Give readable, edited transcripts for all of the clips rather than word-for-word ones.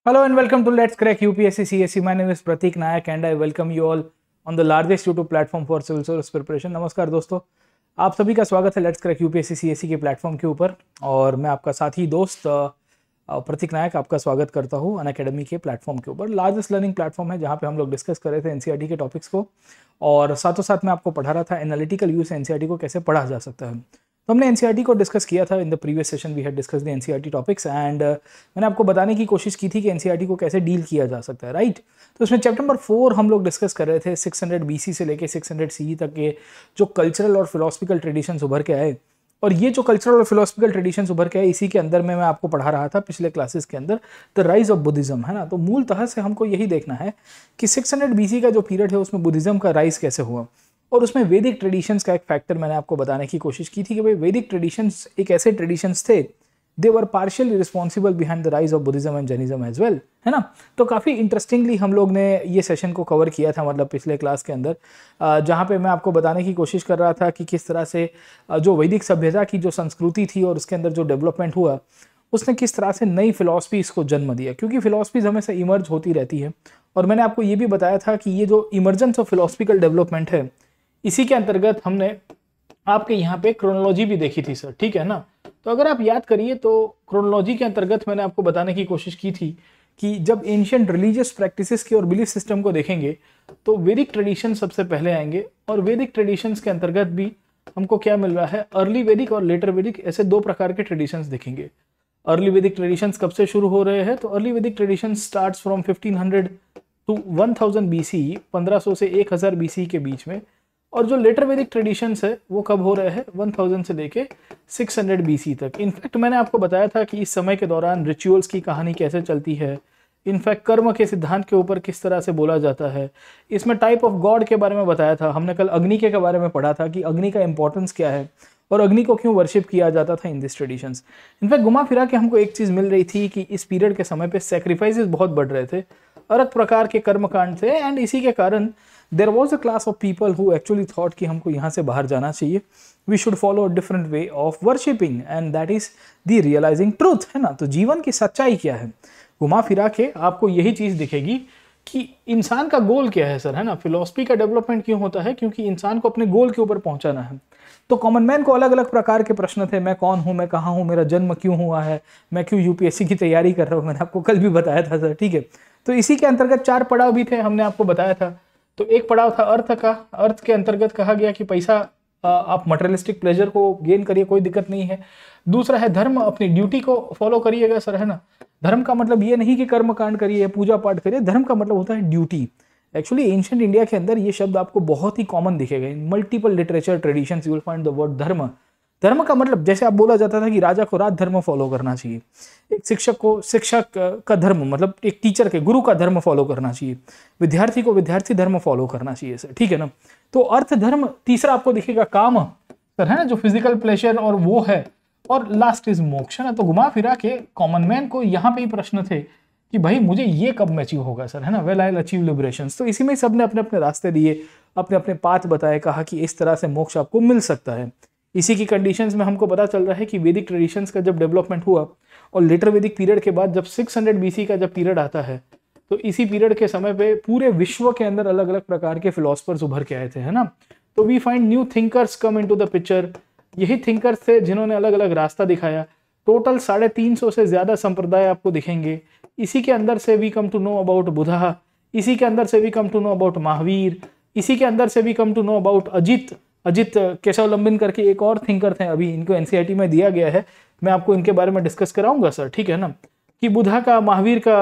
Hello and welcome to Let's Crack UPSC CSE. My name is Pratik Nayak and I welcome you all on the largest YouTube platform for civil service preparation. नमस्कार दोस्तों, आप सभी का स्वागत है let's crack UPSC CSE के platform के ऊपर। और मैं आपका साथी दोस्त प्रतीक नायक आपका स्वागत करता हूँ अनअकैडमी के प्लेटफॉर्म के ऊपर। लार्जेस्ट लर्निंग प्लेटफॉर्म है जहाँ पे हम लोग डिस्कस कर रहे थे एनसीईआरटी के टॉपिक्स को, और साथों साथ मैं आपको पढ़ा रहा था एनालिटिकल व्यू से एनसीईआरटी को कैसे पढ़ा जा सकता है। तो हमने एनसीईआरटी को डिस्कस किया था in the previous session, we had discuss the NCERT topics and मैंने आपको बताने की कोशिश की थी कि एनसीईआरटी को कैसे डील किया जा सकता है, राइट। तो उसमें चैप्टर नंबर 4 हम लोग डिस्कस कर रहे थे 600 बीसी से लेके 600 सीई तक के जो कल्चरल और फिलोसफिकल ट्रेडिशंस उभर के आए। और ये जो कल्चरल और फिलोसफिकल ट्रेडिशंस उभर के आए, इसी के अंदर में मैं आपको पढ़ा रहा था पिछले क्लासेस के अंदर द राइज ऑफ बुद्धिज्म, है ना। तो मूलतः से हमको यही देखना है कि 600 बीसी का जो पीरियड है उसमें बुद्धिज्म का राइज कैसे हुआ, और उसमें वैदिक ट्रेडिशंस का एक फैक्टर मैंने आपको बताने की कोशिश की थी कि भाई वैदिक ट्रेडिशंस एक ऐसे ट्रेडिशंस थे, they were partially responsible behind the rise of Buddhism and Jainism as well, है ना। तो काफ़ी इंटरेस्टिंगली हम लोग ने ये सेशन को कवर किया था, मतलब पिछले क्लास के अंदर, जहाँ पे मैं आपको बताने की कोशिश कर रहा था कि किस तरह से जो वैदिक सभ्यता की जो संस्कृति थी और उसके अंदर जो डेवलपमेंट हुआ, उसने किस तरह से नई फिलॉसफीज को जन्म दिया, क्योंकि फिलॉसफीज हमेशा इमर्ज होती रहती है। और मैंने आपको ये भी बताया था कि ये जो इमर्जेंस ऑफ फिलोसफिकल डेवलपमेंट है, इसी के अंतर्गत हमने आपके यहाँ पे क्रोनोलॉजी भी देखी थी सर, ठीक है ना। तो अगर आप याद करिए तो क्रोनोलॉजी के अंतर्गत मैंने आपको बताने की कोशिश की थी कि जब एंशिएंट रिलीजियस प्रैक्टिसेस की और बिलीफ सिस्टम को देखेंगे तो वैदिक ट्रेडिशन सबसे पहले आएंगे, और वैदिक ट्रेडिशंस के अंतर्गत भी हमको क्या मिल रहा है, अर्ली वैदिक और लेटर वैदिक, ऐसे दो प्रकार के ट्रेडिशंस दिखेंगे। अर्ली वैदिक ट्रेडिशंस कब से शुरू हो रहे हैं, तो early Vedic tradition starts from 1500 to 1000 BC, 1500 से 1000 बीसी के बीच में। और जो लेटर वैदिक ट्रेडिशंस है वो कब हो रहे हैं, 1000 से लेके 600 बीसी तक। इनफैक्ट मैंने आपको बताया था कि इस समय के दौरान रिचुअल्स की कहानी कैसे चलती है, इनफैक्ट कर्म के सिद्धांत के ऊपर किस तरह से बोला जाता है, इसमें टाइप ऑफ गॉड के बारे में बताया था। हमने कल अग्नि के बारे में पढ़ा था कि अग्नि का इंपॉर्टेंस क्या है और अग्नि को क्यों वर्शिप किया जाता था इन दिस ट्रेडिशंस। इनफैक्ट घुमा फिरा के हमको एक चीज़ मिल रही थी कि इस पीरियड के समय पे सेक्रीफाइसेस बहुत बढ़ रहे थे, अलग प्रकार के कर्मकांड थे, एंड इसी के कारण there was a class of people who actually thought कि हमको यहाँ से बाहर जाना चाहिए, we should follow a different way of worshipping and that is the realising truth, है ना। तो जीवन की सच्चाई क्या है, घुमा फिरा के आपको यही चीज़ दिखेगी कि इंसान का गोल क्या है सर, है ना। फिलॉसफी का डेवलपमेंट क्यों होता है, क्योंकि इंसान को अपने गोल के ऊपर पहुंचाना है। तो कॉमन मैन को अलग अलग प्रकार के प्रश्न थे, मैं कौन हूँ, मैं कहाँ हूँ, मेरा जन्म क्यों हुआ है, मैं क्यों यूपीएससी की तैयारी कर रहा हूँ, मैंने आपको कल भी बताया था सर, ठीक है। तो इसी के अंतर्गत 4 पड़ाव भी थे, हमने आपको बताया था। तो एक पड़ाव था अर्थ का, अर्थ के अंतर्गत कहा गया कि पैसा आप मटेरियलिस्टिक प्लेजर को गेन करिए, कोई दिक्कत नहीं है। दूसरा है धर्म, अपनी ड्यूटी को फॉलो करिएगा सर, है ना। धर्म का मतलब ये नहीं कि कर्म कांड करिए, पूजा पाठ करिए, धर्म का मतलब होता है ड्यूटी। एक्चुअली एंशिएंट इंडिया के अंदर ये शब्द आपको बहुत ही कॉमन दिखेगा, इन multiple literature traditions you will find the word धर्म। धर्म का मतलब जैसे आप बोला जाता था कि राजा को राज धर्म फॉलो करना चाहिए, एक शिक्षक को शिक्षक का धर्म मतलब एक टीचर के गुरु का धर्म फॉलो करना चाहिए, विद्यार्थी को विद्यार्थी धर्म फॉलो करना चाहिए सर, ठीक है ना। तो अर्थ धर्म, तीसरा आपको दिखेगा काम सर, है ना, जो फिजिकल प्लेजर और वो है, और लास्ट इज मोक्ष, है ना। तो घुमा फिरा के कॉमन मैन को यहाँ पे ही प्रश्न थे कि भाई मुझे ये कब में अचीव होगा सर, है ना, well I will achieve liberation. तो इसी में सबने अपने अपने रास्ते दिए, अपने अपने पाथ बताए, कहा कि इस तरह से मोक्ष आपको मिल सकता है। इसी की कंडीशंस में हमको पता चल रहा है कि वैदिक ट्रेडिशंस का जब डेवलपमेंट हुआ और लेटर वैदिक पीरियड के बाद जब 600 बीसी का जब पीरियड आता है, तो इसी पीरियड के समय पे पूरे विश्व के अंदर अलग अलग प्रकार के फिलोसफर्स उभर के आए थे, है ना। तो we find new thinkers come into the picture. यही थिंकर्स थे जिन्होंने अलग अलग रास्ता दिखाया। टोटल 350 से ज्यादा संप्रदाय आपको दिखेंगे। इसी के अंदर से we come to know about Buddha, इसी के अंदर से we come to know about Mahavir, इसी के अंदर से we come to know about Ajit Keshakambalin करके एक और थिंकर थे, अभी इनको एनसीईआरटी में दिया गया है, मैं आपको इनके बारे में डिस्कस कराऊंगा सर, ठीक है ना, कि बुद्धा का, महावीर का,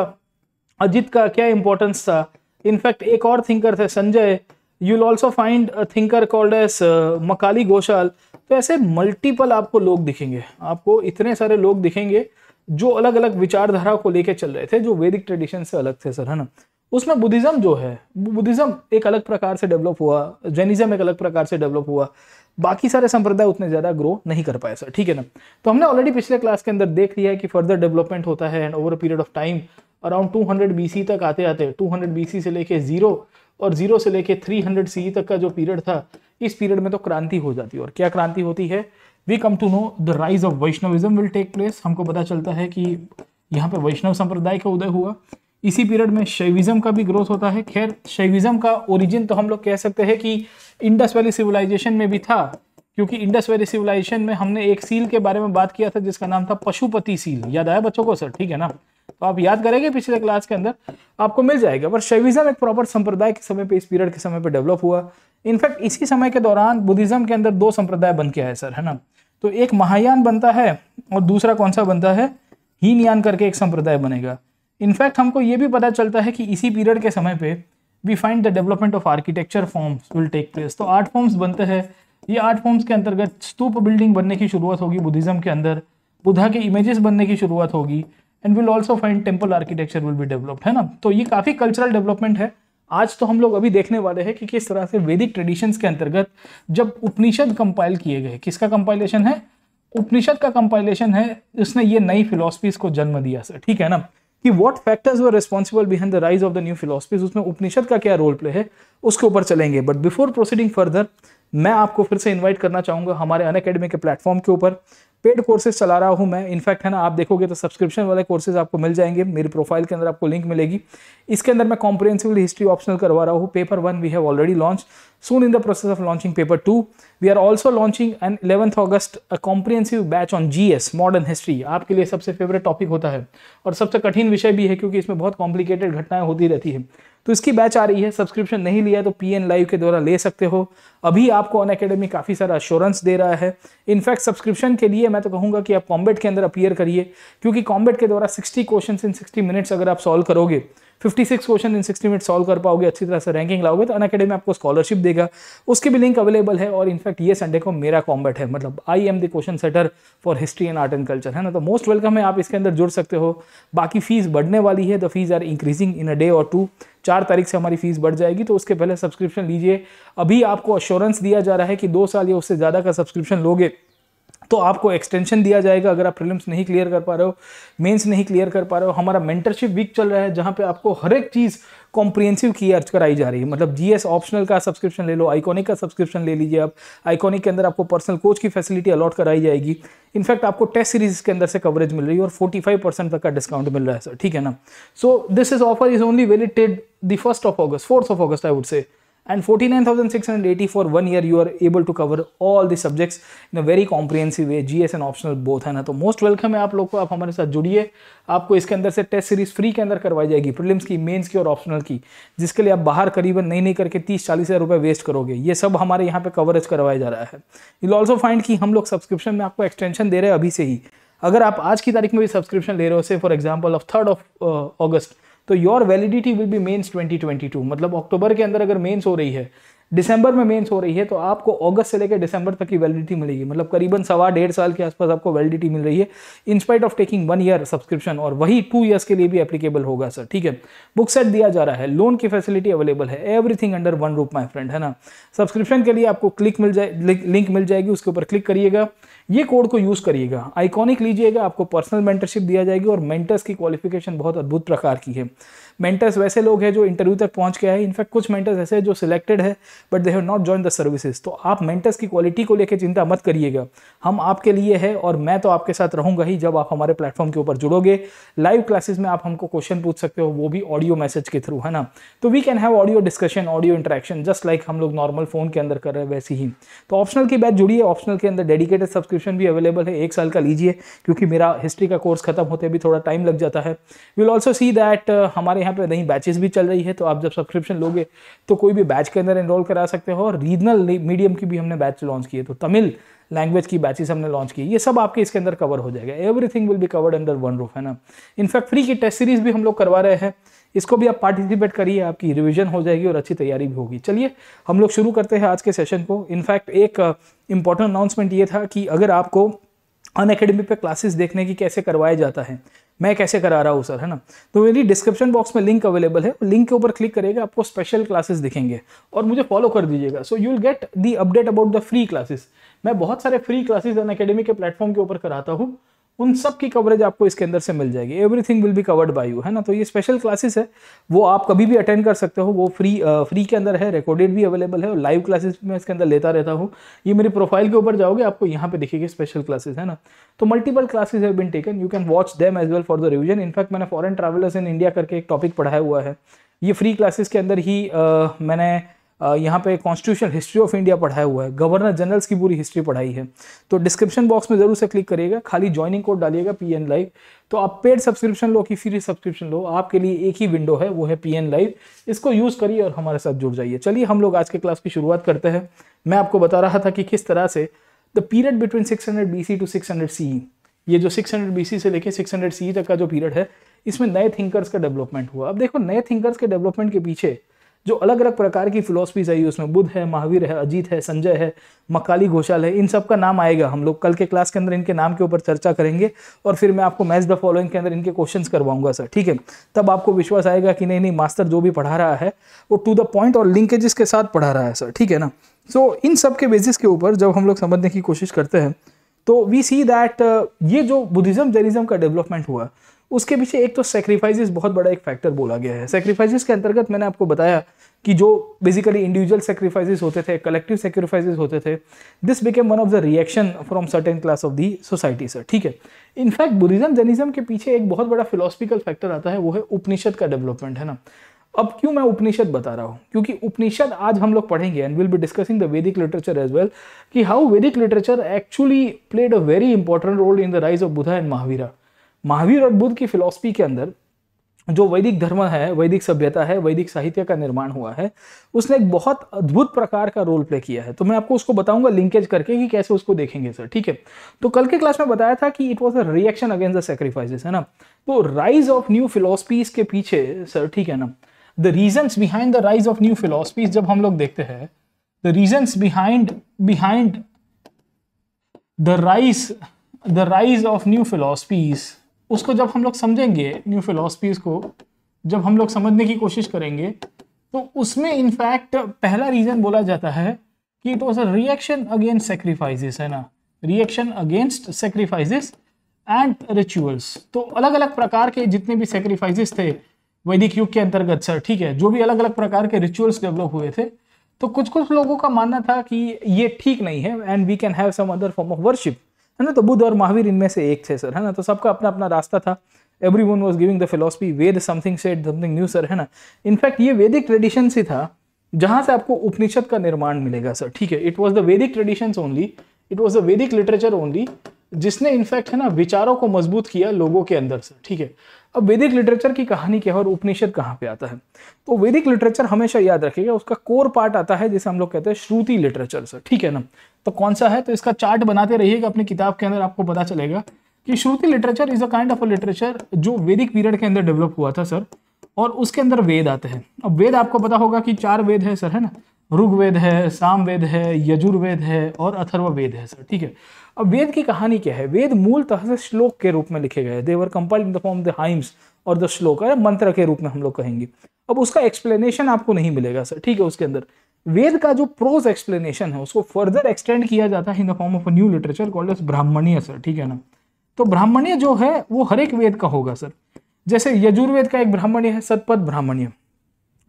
अजित का क्या इंपॉर्टेंस था। इनफैक्ट एक और थिंकर थे Sanjay, you will also find a thinker called as Makali Ghoshal. तो ऐसे मल्टीपल आपको लोग दिखेंगे, आपको इतने सारे लोग दिखेंगे जो अलग अलग विचारधारा को लेके चल रहे थे, जो वैदिक ट्रेडिशन से अलग थे सर, है ना। उसमें बुद्धिज्म जो है, बुद्धिज्म एक अलग प्रकार से डेवलप हुआ, जैनिज्म एक अलग प्रकार से डेवलप हुआ, बाकी सारे संप्रदाय उतने ज्यादा ग्रो नहीं कर पाए सर, ठीक है ना। तो हमने ऑलरेडी पिछले क्लास के अंदर देख लिया है कि फर्दर डेवलपमेंट होता है and over a period of time around 200 BC तक आते आते 200 बीसी से लेके 0 और 0 से लेके 300 सीई तक का जो पीरियड था, इस पीरियड में तो क्रांति हो जाती है। और क्या क्रांति होती है, we come to know the rise of Vaishnavism will take place. हमको पता चलता है कि यहाँ पे वैष्णव संप्रदाय का उदय हुआ। इसी पीरियड में शैविज्म का भी ग्रोथ होता है। खैर शैविज्म का ओरिजिन तो हम लोग कह सकते हैं कि इंडस वैली सिविलाइजेशन में भी था, क्योंकि इंडस वैली सिविलाइजेशन में हमने एक सील के बारे में बात किया था जिसका नाम था पशुपति सील। याद आया बच्चों को सर? ठीक है ना, तो आप याद करेंगे पिछले क्लास के अंदर आपको मिल जाएगा। पर शैविज्म एक प्रॉपर संप्रदाय के समय पे, इस पीरियड के समय पे डेवलप हुआ। इनफैक्ट इसी समय के दौरान बुद्धिज्म के अंदर दो संप्रदाय बन के आए सर, है ना। तो एक महायान बनता है और दूसरा कौन सा बनता है? हीनयान करके एक संप्रदाय बनेगा। इनफैक्ट हमको ये भी पता चलता है कि इसी पीरियड के समय पे we find the development of architecture forms will take place. तो आर्ट फॉर्म्स बनते हैं। ये आर्ट फॉर्म्स के अंतर्गत स्तूप बिल्डिंग बनने की शुरुआत होगी बुद्धिज्म के अंदर, बुद्धा के इमेजेस बनने की शुरुआत होगी, and will also find temple architecture will be developed, है ना। तो ये काफी कल्चरल डेवलपमेंट है। आज तो हम लोग अभी देखने वाले हैं कि किस तरह से वैदिक ट्रेडिशंस के अंतर्गत जब उपनिषद कंपाइल किए गए, किसका कंपाइलेशन है? उपनिषद का कंपाइलेशन है, उसने ये नई फिलोसफीज को जन्म दिया सर, ठीक है ना। कि what factors were responsible behind the rise of the new philosophies, उसमें उपनिषद का क्या रोल प्ले है उसके ऊपर चलेंगे। बट बिफोर प्रोसीडिंग फर्दर मैं आपको फिर से इन्वाइट करना चाहूंगा हमारे अनअकैडमी के प्लेटफॉर्म के ऊपर। पेड कोर्सेज चला रहा हूं मैं, इनफैक्ट है ना, आप देखोगे तो सब्सक्रिप्शन वाले कोर्सेज आपको मिल जाएंगे, मेरी प्रोफाइल के अंदर आपको लिंक मिलेगी। इसके अंदर मैं कॉम्प्रिहेंसिवली हिस्ट्री ऑप्शनल करवा रहा हूँ। Paper 1 we have already launch, soon in the process of launching paper 2. We are also launching on 11th August a comprehensive batch on GS modern history। आपके लिए सबसे फेवरेट टॉपिक होता है और सबसे कठिन विषय भी है, क्योंकि इसमें बहुत कॉम्प्लिकेटेड घटनाएं होती रहती है। तो इसकी बैच आ रही है। सब्सक्रिप्शन नहीं लिया तो PN लाइव के द्वारा ले सकते हो। अभी आपको अनअकैडमी काफी सारा अश्योरेंस दे रहा है। इनफैक्ट सब्सक्रिप्शन के लिए मैं तो कहूंगा कि आप कॉम्बैट के अंदर अपीयर करिए, क्योंकि कॉम्बैट के द्वारा 60 क्वेश्चंस इन 60 मिनट्स अगर आप सॉल्व करोगे, 56 क्वेश्चन इन 60 मिनट सॉल्व कर पाओगे, अच्छी तरह से रैंकिंग लाओगे, तो अनअकैडमी आपको स्कॉलरशिप देगा। उसकी भी लिंक अवेलेबल है। और इनफैक्ट ये संडे को मेरा कॉम्बैट है, मतलब I am the question setter for history and art and culture, है ना। तो मोस्ट वेलकम है, आप इसके अंदर जुड़ सकते हो। बाकी फीस बढ़ने वाली है, the fees are increasing in a day और 2। 4 तारीख से हमारी फीस बढ़ जाएगी, तो उसके पहले सब्सक्रिप्शन लीजिए। अभी आपको अश्योरेंस दिया जा रहा है कि 2 साल या उससे ज़्यादा का सब्सक्रिप्शन लोगे तो आपको एक्सटेंशन दिया जाएगा। अगर आप प्रीलिम्स नहीं क्लियर कर पा रहे हो, मेंस नहीं क्लियर कर पा रहे हो, हमारा मेंटरशिप वीक चल रहा है जहां पे आपको हर एक चीज़ कॉम्प्रिहेंसिव क्लियर कराई जा रही है। मतलब GS ऑप्शनल का सब्सक्रिप्शन ले लो, आइकॉनिक का सब्सक्रिप्शन ले लीजिए आप। आइकॉनिक के अंदर आपको पर्सनल कोच की फैसिलिटी अलॉट कराई जाएगी। इनफैक्ट आपको टेस्ट सीरीज के अंदर से कवरेज मिल रही है और 45% तक का डिस्काउंट मिल रहा है सर, ठीक है ना। So this is offer is only valid till the 1st of August, 4th of August I would say, and 49,680 for 1 year you are able to cover all the subjects in a very comprehensive way, GS and optional both, है ना। तो most welcome है आप लोग को, आप हमारे साथ जुड़िए। आपको इसके अंदर से टेस्ट सीरीज फ्री के अंदर करवाई जाएगी, प्रीलिम्स की, मेंस की और ऑप्शनल की, जिसके लिए आप बाहर करीबन नहीं करके 30-40 हज़ार रुपये वेस्ट करोगे। ये सब हमारे यहाँ पे कवरेज करवाया जा रहा है। यू विल ऑल्सो फाइंड कि हम लोग सब्सक्रिप्शन में आपको एक्सटेंशन दे रहे हैं अभी से ही। अगर आप आज की तारीख में भी सब्सक्रिप्शन ले रहे हो, say for example of 3rd of August, तो your validity will be mains 2022। मतलब अक्टूबर के अंदर अगर मेंस हो रही है, दिसंबर में मेंस हो रही है, तो आपको अगस्त से लेकर दिसंबर तक की वैलिडिटी मिलेगी। मतलब करीबन 1.5 साल के आसपास आपको वैलिडिटी मिल रही है, in spite of taking 1 year subscription. और वही 2 ईयर्स के लिए भी एप्लीकेबल होगा सर, ठीक है। बुक सेट दिया जा रहा है, लोन की फैसिलिटी अवेलेबल है, everything under 1 roof my friend, है ना। सब्सक्रिप्शन के लिए आपको लिंक मिल जाएगी, उसके ऊपर क्लिक करिएगा, ये कोड को यूज करिएगा, आइकॉनिक लीजिएगा, आपको पर्सनल मेंटरशिप दिया जाएगी। और मेंटर्स की क्वालिफिकेशन बहुत अद्भुत प्रकार की है। मेंटर्स वैसे लोग हैं जो इंटरव्यू तक पहुंच के आए, इनफैक्ट कुछ मेंटर्स ऐसे हैं जो सिलेक्टेड है but they have not join the services. तो आप मेंटर्स की क्वालिटी को लेकर चिंता मत करिएगा, हम आपके लिए है और मैं तो आपके साथ रहूंगा ही जब आप हमारे प्लेटफॉर्म के ऊपर जुड़ोगे। लाइव क्लासेस में आप हमको क्वेश्चन पूछ सकते हो, वो भी ऑडियो मैसेज के थ्रू, है ना। तो we can have audio discussion, audio interaction, just like हम लोग नॉर्मल फोन के अंदर कर रहे हैं वैसे ही। तो ऑप्शनल की बैच जुड़िए, ऑप्शनल के अंदर डेडिकेटेड सब्सक्रिप्शन भी अवेलेबल है, 1 साल का लीजिए, क्योंकि मेरा हिस्ट्री का कोर्स खत्म होते भी थोड़ा टाइम लग जाता है। We will also see that हमारे यहाँ पे नई बैचेस भी चल रही है, तो आप जब सब्सक्रिप्शन लोगे तो कोई भी बैच के अंदर एनरोल करा सकते हो। और रीजनल मीडियम की भी हमने बैच लॉन्च की है, तो तमिल लैंग्वेज की बैचेस हमने लॉन्च की, ये सब आपके इसके अंदर कवर हो जाएगा। Everything will be covered under 1 roof, है ना। इनफैक्ट फ्री की टेस्ट सीरीज भी हम लोग करवा रहे हैं, इसको भी आप पार्टिसिपेट करिए, आपकी रिवीजन हो जाएगी और अच्छी तैयारी भी होगी। चलिए हम लोग शुरू करते हैं आज के सेशन को। इनफैक्ट एक इंपॉर्टेंट अनाउंसमेंट ये था कि अगर आपको अनअकैडमी पे क्लासेस देखने की कैसे करवाया जाता है, मैं कैसे करा रहा हूँ सर, है ना, तो मेरी डिस्क्रिप्शन बॉक्स में लिंक अवेलेबल है, लिंक के ऊपर क्लिक करेगा, आपको स्पेशल क्लासेस दिखेंगे और मुझे फॉलो कर दीजिएगा। So you will get the update about the free classes. मैं बहुत सारे फ्री क्लासेस अनअकैडमी के प्लेटफॉर्म के ऊपर कराता हूँ, उन सब की कवरेज आपको इसके अंदर से मिल जाएगी। Everything will be covered by you, है ना। तो ये स्पेशल क्लासेस है, वो आप कभी भी अटेंड कर सकते हो, वो फ्री के अंदर है, रिकॉर्डेड भी अवेलेबल है और लाइव क्लासेस मैं इसके अंदर लेता रहता हूँ। ये मेरी प्रोफाइल के ऊपर जाओगे आपको यहाँ पे दिखेगी स्पेशल क्लासेस, है ना। तो multiple classes have been taken, you can watch them as well for the revision. In fact मैंने फॉरेन ट्रैवलर्स इन इंडिया करके एक टॉपिक पढ़ाया हुआ है, ये फ्री क्लासेस के अंदर ही मैंने यहाँ पे कॉन्स्टिट्यूशनल हिस्ट्री ऑफ इंडिया पढ़ाया हुआ है, गवर्नर जनरल्स की पूरी हिस्ट्री पढ़ाई है। तो डिस्क्रिप्शन बॉक्स में जरूर से क्लिक करिएगा, खाली ज्वाइनिंग कोड डालिएगा PN लाइव, तो आप पेड सब्सक्रिप्शन लो कि फ्री सब्सक्रिप्शन लो, आपके लिए एक ही विंडो है, वो है PN लाइव। इसको यूज करिए और हमारे साथ जुड़ जाइए। चलिए हम लोग आज के क्लास की शुरुआत करते हैं। मैं आपको बता रहा था कि किस तरह से the period between 600 BC to 600 CE, ये जो 600 BC से लेके 600 CE तक का जो पीरियड है, इसमें नए थिंकर्स का डेवलपमेंट हुआ। अब देखो नए थिंकर्स के डेवलपमेंट के पीछे जो अलग अलग प्रकार की फिलोसफीज आई, उसमें बुद्ध है, महावीर है, अजीत है, संजय है, मकाली घोषाल है, इन सब का नाम आएगा। हम लोग कल के क्लास के अंदर इनके नाम के ऊपर चर्चा करेंगे और फिर मैं आपको मैच द फॉलोइंग के अंदर इनके क्वेश्चंस करवाऊंगा सर, ठीक है। तब आपको विश्वास आएगा कि नहीं मास्टर जो भी पढ़ा रहा है वो टू द पॉइंट और लिंकेजेस के साथ पढ़ा रहा है सर, ठीक है ना। सो इन सब के बेसिस के ऊपर जब हम लोग समझने की कोशिश करते हैं तो वी सी दैट ये जो बुद्धिज्म जैनिज्म का डेवलपमेंट हुआ, उसके पीछे एक तो सेक्रीफाइसेस बहुत बड़ा एक फैक्टर बोला गया है। सेक्रीफाइसेस के अंतर्गत मैंने आपको बताया कि जो बेसिकली इंडिविजुअल सेक्रीफाइसेस होते थे, कलेक्टिव सेक्रीफाइसेस होते थे, this became one of the reaction from certain class of the society sir, ठीक है। इनफैक्ट बुद्धिज्म जैनिज्म के पीछे एक बहुत बड़ा फिलोसफिकल फैक्टर आता है, वो है उपनिषद का डेवलपमेंट, है ना। अब क्यों मैं उपनिषद बता रहा हूँ, क्योंकि उपनिषद आज हम लोग पढ़ेंगे and will be discussing the Vedic literature as well, कि how Vedic literature actually played a very important role in the rise of Buddha and Mahavira. Mahavir और बुद्ध की फिलॉसफी के अंदर जो वैदिक धर्म है, वैदिक सभ्यता है, वैदिक साहित्य का निर्माण हुआ है, उसने एक बहुत अद्भुत प्रकार का रोल प्ले किया है। तो मैं आपको उसको बताऊंगा लिंकेज करके कि कैसे उसको देखेंगे सर, ठीक है। तो कल के क्लास में बताया था कि it was a reaction against the sacrifices, है ना। तो राइज ऑफ न्यू फिलोसफीज के पीछे सर, ठीक है ना, the reasons behind the rise of new philosophies जब हम लोग देखते हैं, the reasons behind the rise of new philosophies, उसको जब हम लोग समझेंगे, न्यू फिलोसफीज को जब हम लोग समझने की कोशिश करेंगे, तो उसमें इनफैक्ट पहला रीजन बोला जाता है कि it was a reaction against sacrifices, है ना, reaction against sacrifices and rituals. तो अलग अलग प्रकार के जितने भी सैक्रिफाइसेस थे वैदिक युग के अंतर्गत सर, ठीक है, जो भी अलग अलग प्रकार के रिचुअल्स डेवलप हुए थे, तो कुछ कुछ लोगों का मानना था कि ये ठीक नहीं है and we can have some other form of worship, है ना। तो बुद्ध और महावीर इनमें से एक थे सर, है ना। तो सबका अपना अपना रास्ता था, everyone was giving the philosophy, Veda something said something new sir, है ना। इनफैक्ट ये वैदिक ट्रेडिशन से था जहां से आपको उपनिषद का निर्माण मिलेगा सर, ठीक है। इट वाज द वैदिक traditions only, it was the Vedic literature only, जिसने इनफैक्ट, है ना, विचारों को मजबूत किया लोगों के अंदर सर, ठीक है। अब वैदिक लिटरेचर की कहानी क्या है और उपनिषद कहाँ पे आता है, तो वैदिक लिटरेचर हमेशा याद रखिएगा उसका कोर पार्ट आता है जिसे हम लोग कहते हैं श्रुति लिटरेचर सर, ठीक है ना। तो कौन सा है, तो इसका चार्ट बनाते रहिएगा अपनी किताब के अंदर, आपको पता चलेगा कि Shruti literature is a kind of a literature जो वैदिक पीरियड के अंदर डेवलप हुआ था सर, और उसके अंदर वेद आते हैं। अब वेद आपको पता होगा कि 4 वेद है सर, है ना, ऋग्वेद है, सामवेद है, यजुर्वेद है और अथर्ववेद है सर, ठीक है। अब वेद की कहानी क्या है, वेद मूलतः से श्लोक के रूप में लिखे गए, they were compiled in the form the hymns और द श्लोक, मंत्र के रूप में हम लोग कहेंगे। अब उसका एक्सप्लेनेशन आपको नहीं मिलेगा सर, ठीक है। उसके अंदर वेद का जो प्रोज एक्सप्लेनेशन है उसको फर्दर एक्सटेंड किया जाता है in the form of a new literature called as Brahmaniya sir, ठीक है ना। तो ब्राह्मणीय जो है वो हर एक वेद का होगा सर, जैसे यजुर्वेद का एक ब्राह्मणीय है सतपथ ब्राह्मणीय,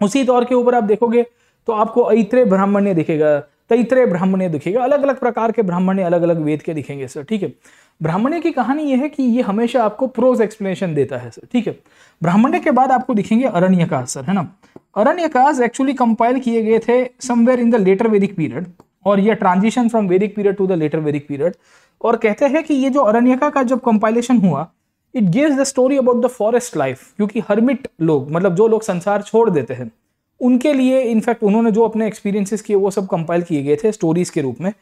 उसी तौर के ऊपर आप देखोगे तो आपको ऐत्रेय ब्राह्मण्य दिखेगा, तैत्रेय ब्राह्मण्य दिखेगा, अलग अलग प्रकार के ब्राह्मण्य अलग अलग वेद के दिखेंगे सर, ठीक है। ब्राह्मण्य की कहानी यह है कि ये हमेशा आपको प्रोज एक्सप्लेनेशन देता है सर, ठीक है। ब्राह्मण्य के बाद आपको दिखेंगे अरण्यकाश सर, है ना। अरण्यकाश एक्चुअली कंपाइल किए गए थे समवेयर इन द लेटर वैदिक पीरियड, और ये ट्रांजिशन फ्रॉम वैदिक पीरियड टू द लेटर वैदिक पीरियड, और कहते हैं कि ये जो अरण्यका का जब कंपाइलेशन हुआ, it gives the story about the forest life, क्योंकि हर्मिट लोग, मतलब जो लोग संसार छोड़ देते हैं, उनके लिए इनफैक्ट उन्होंने जो अपने एक्सपीरियंसेस किए वो सब कंपाइल किए गए थे स्टोरीज के रूप में।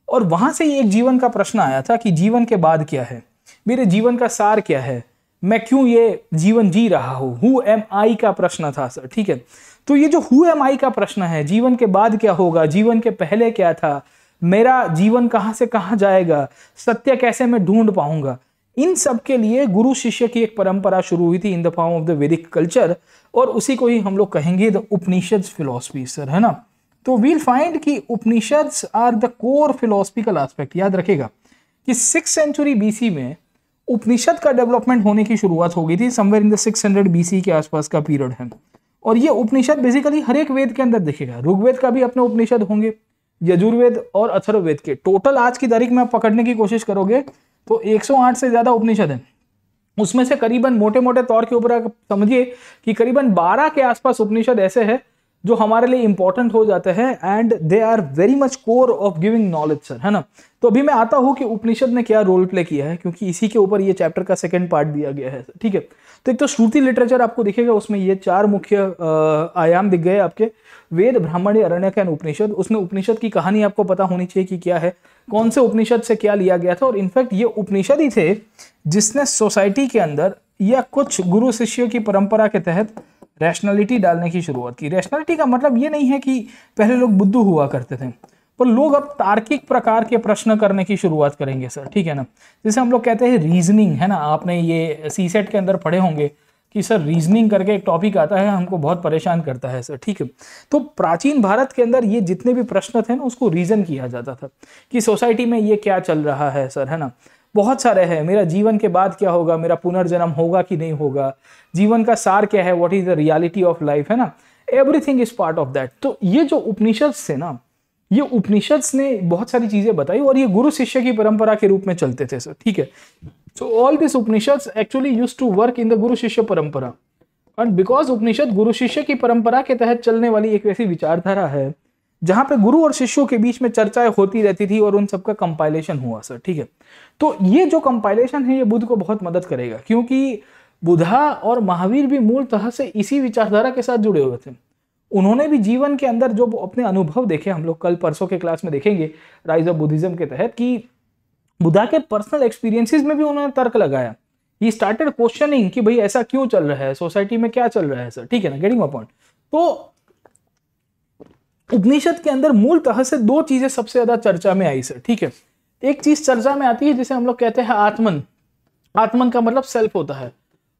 और वहां से ही एक जीवन का प्रश्न आया था कि जीवन के बाद क्या है, मेरे जीवन का सार क्या है, मैं क्यों ये जीवन जी रहा हूं, हु एम आई का प्रश्न था सर, ठीक है। तो ये जो हु एम आई का प्रश्न है, जीवन के बाद क्या होगा, जीवन के पहले क्या था, मेरा जीवन कहां से कहां जाएगा, सत्य कैसे मैं ढूंढ पाऊंगा, इन सब के लिए गुरु शिष्य की एक परंपरा शुरू हुई थी इन द फॉर्म ऑफ द वैदिक कल्चर, और उसी को ही हम लोग कहेंगे द उपनिषद्स फिलॉसफी सर, है ना। तो वील फाइंड कि Upanishads are the core philosophical aspect. याद रखेगा कि 6th सेंचुरी BC में उपनिषद का डेवलपमेंट होने की शुरुआत हो गई थी समवेयर इन द 600 BC के आसपास का पीरियड है। और ये उपनिषद बेसिकली हर एक वेद के अंदर दिखेगा। ऋग्वेद का भी अपने उपनिषद होंगे, यजुर्वेद और अथर्ववेद के। टोटल आज की तारीख में आप पकड़ने की कोशिश करोगे तो 108 से ज्यादा उपनिषद हैं। उसमें से करीबन मोटे मोटे तौर के ऊपर आप समझिए कि करीबन 12 के आसपास उपनिषद ऐसे हैं जो हमारे लिए इंपॉर्टेंट हो जाते हैं and they are very much core of giving knowledge sir, है ना। तो अभी मैं आता हूं कि उपनिषद ने क्या रोल प्ले किया है, क्योंकि इसी के ऊपर ये चैप्टर का सेकंड पार्ट दिया गया है, ठीक है। तो एक तो श्रुति लिटरेचर आपको दिखेगा, उसमें ये 4 मुख्य आयाम दिख गए आपके, वेद, ब्राह्मण, अरण्यक एंड उपनिषद। उसमें उपनिषद की कहानी आपको पता होनी चाहिए कि क्या है, कौन से उपनिषद से क्या लिया गया था। और इनफैक्ट ये उपनिषद ही थे जिसने सोसाइटी के अंदर या कुछ गुरु शिष्यों की परंपरा के तहत रैशनैलिटी डालने की शुरुआत की। रैशनैलिटी का मतलब ये नहीं है कि पहले लोग बुद्धू हुआ करते थे, पर लोग अब तार्किक प्रकार के प्रश्न करने की शुरुआत करेंगे सर, ठीक है ना। जैसे हम लोग कहते हैं रीजनिंग, है ना। आपने ये सीसेट के अंदर पढ़े होंगे कि सर रीजनिंग करके एक टॉपिक आता है, हमको बहुत परेशान करता है सर, ठीक है। तो प्राचीन भारत के अंदर ये जितने भी प्रश्न थे ना, उसको रीजन किया जाता था कि सोसाइटी में ये क्या चल रहा है सर, है ना। बहुत सारे हैं, मेरा जीवन के बाद क्या होगा, मेरा पुनर्जन्म होगा कि नहीं होगा, जीवन का सार क्या है, what is the reality of life, है ना। Everything is part of that. तो ये जो उपनिषद थे ना, ये उपनिषद ने बहुत सारी चीजें बताई और ये गुरु शिष्य की परंपरा के रूप में चलते थे सर, ठीक है। So all this Upanishad actually used to work in the guru shishya परंपरा, एंड बिकॉज उपनिषद गुरु शिष्य की परंपरा के तहत चलने वाली एक ऐसी विचारधारा है जहां पे गुरु और शिष्यों के बीच में चर्चाएं होती रहती थी और उन सबका कंपाइलेशन हुआ सर, ठीक है। तो ये जो कंपाइलेशन है ये बुद्ध को बहुत मदद करेगा, क्योंकि बुद्धा और महावीर भी मूलतः से इसी विचारधारा के साथ जुड़े हुए थे। उन्होंने भी जीवन के अंदर जो अपने अनुभव देखे, हम लोग कल परसों के क्लास में देखेंगे राइज ऑफ बुद्धिज्म के तहत, कि बुद्धा के पर्सनल एक्सपीरियंसेस में भी उन्होंने तर्क लगाया। ही स्टार्टेड क्वेश्चनिंग कि भाई ऐसा क्यों चल रहा है, सोसाइटी में क्या चल रहा है सर, ठीक है ना, गेटिंग माय पॉइंट। तो उपनिषद के अंदर मूलतः से 2 चीजें सबसे ज्यादा चर्चा में आई सर, ठीक है। एक चीज चर्चा में आती है जिसे हम लोग कहते हैं आत्मन। आत्मन का मतलब सेल्फ होता है,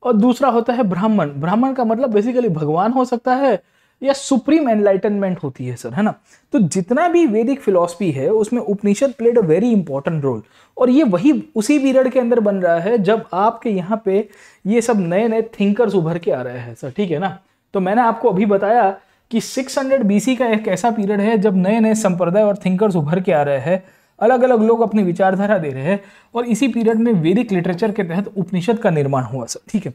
और दूसरा होता है ब्राह्मण। ब्राह्मण का मतलब बेसिकली भगवान हो सकता है या सुप्रीम एनलाइटनमेंट होती है सर, है ना। तो जितना भी वैदिक फिलॉसफी है उसमें Upanishad played a very important role, और ये वही उसी पीरियड के अंदर बन रहा है जब आपके यहाँ पे ये सब नए नए थिंकर्स उभर के आ रहे हैं सर, ठीक है ना। तो मैंने आपको अभी बताया कि 600 BC का एक ऐसा पीरियड है जब नए नए संप्रदाय और थिंकर्स उभर के आ रहे हैं, अलग अलग लोग अपनी विचारधारा दे रहे हैं, और इसी पीरियड में वैदिक लिटरेचर के तहत उपनिषद का निर्माण हुआ सर, ठीक है।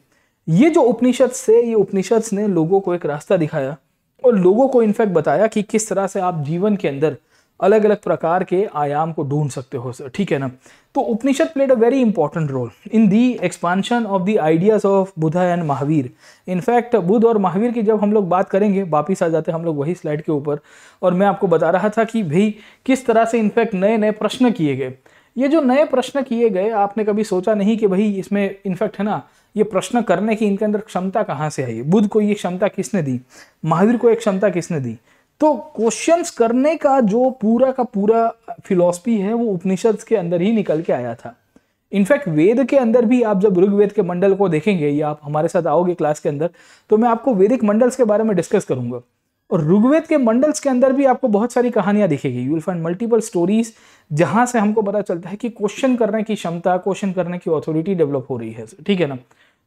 ये जो उपनिषद ने लोगों को एक रास्ता दिखाया और लोगों को इनफैक्ट बताया कि किस तरह से आप जीवन के अंदर अलग अलग प्रकार के आयाम को ढूंढ सकते हो सर, ठीक है ना। तो Upanishad played a very important role in the expansion of the ideas of Buddha and Mahavir. In fact Buddh और महावीर की जब हम लोग बात करेंगे, वापिस आ जाते हैं हम लोग वही स्लाइड के ऊपर, और मैं आपको बता रहा था कि भाई किस तरह से इनफैक्ट नए नए प्रश्न किए गए। ये जो नए प्रश्न किए गए, आपने कभी सोचा नहीं कि भाई इसमें इनफैक्ट, है ना, ये प्रश्न करने की इनके अंदर क्षमता कहाँ से आई। बुद्ध को ये क्षमता किसने दी, महावीर को एक क्षमता किसने दी। तो क्वेश्चंस करने का जो पूरा का पूरा फिलॉसफी है वो उपनिषद के अंदर ही निकल के आया था। इनफैक्ट वेद के अंदर भी आप जब ऋग्वेद के मंडल को देखेंगे, या आप हमारे साथ आओगे क्लास के अंदर, तो मैं आपको वैदिक मंडल्स के बारे में डिस्कस करूंगा। और ऋग्वेद के मंडल्स के अंदर भी आपको बहुत सारी कहानियां दिखेगी। You will find multiple stories जहां से हमको पता चलता है कि क्वेश्चन करने की क्षमता, क्वेश्चन करने की ऑथोरिटी डेवलप हो रही है, ठीक है ना।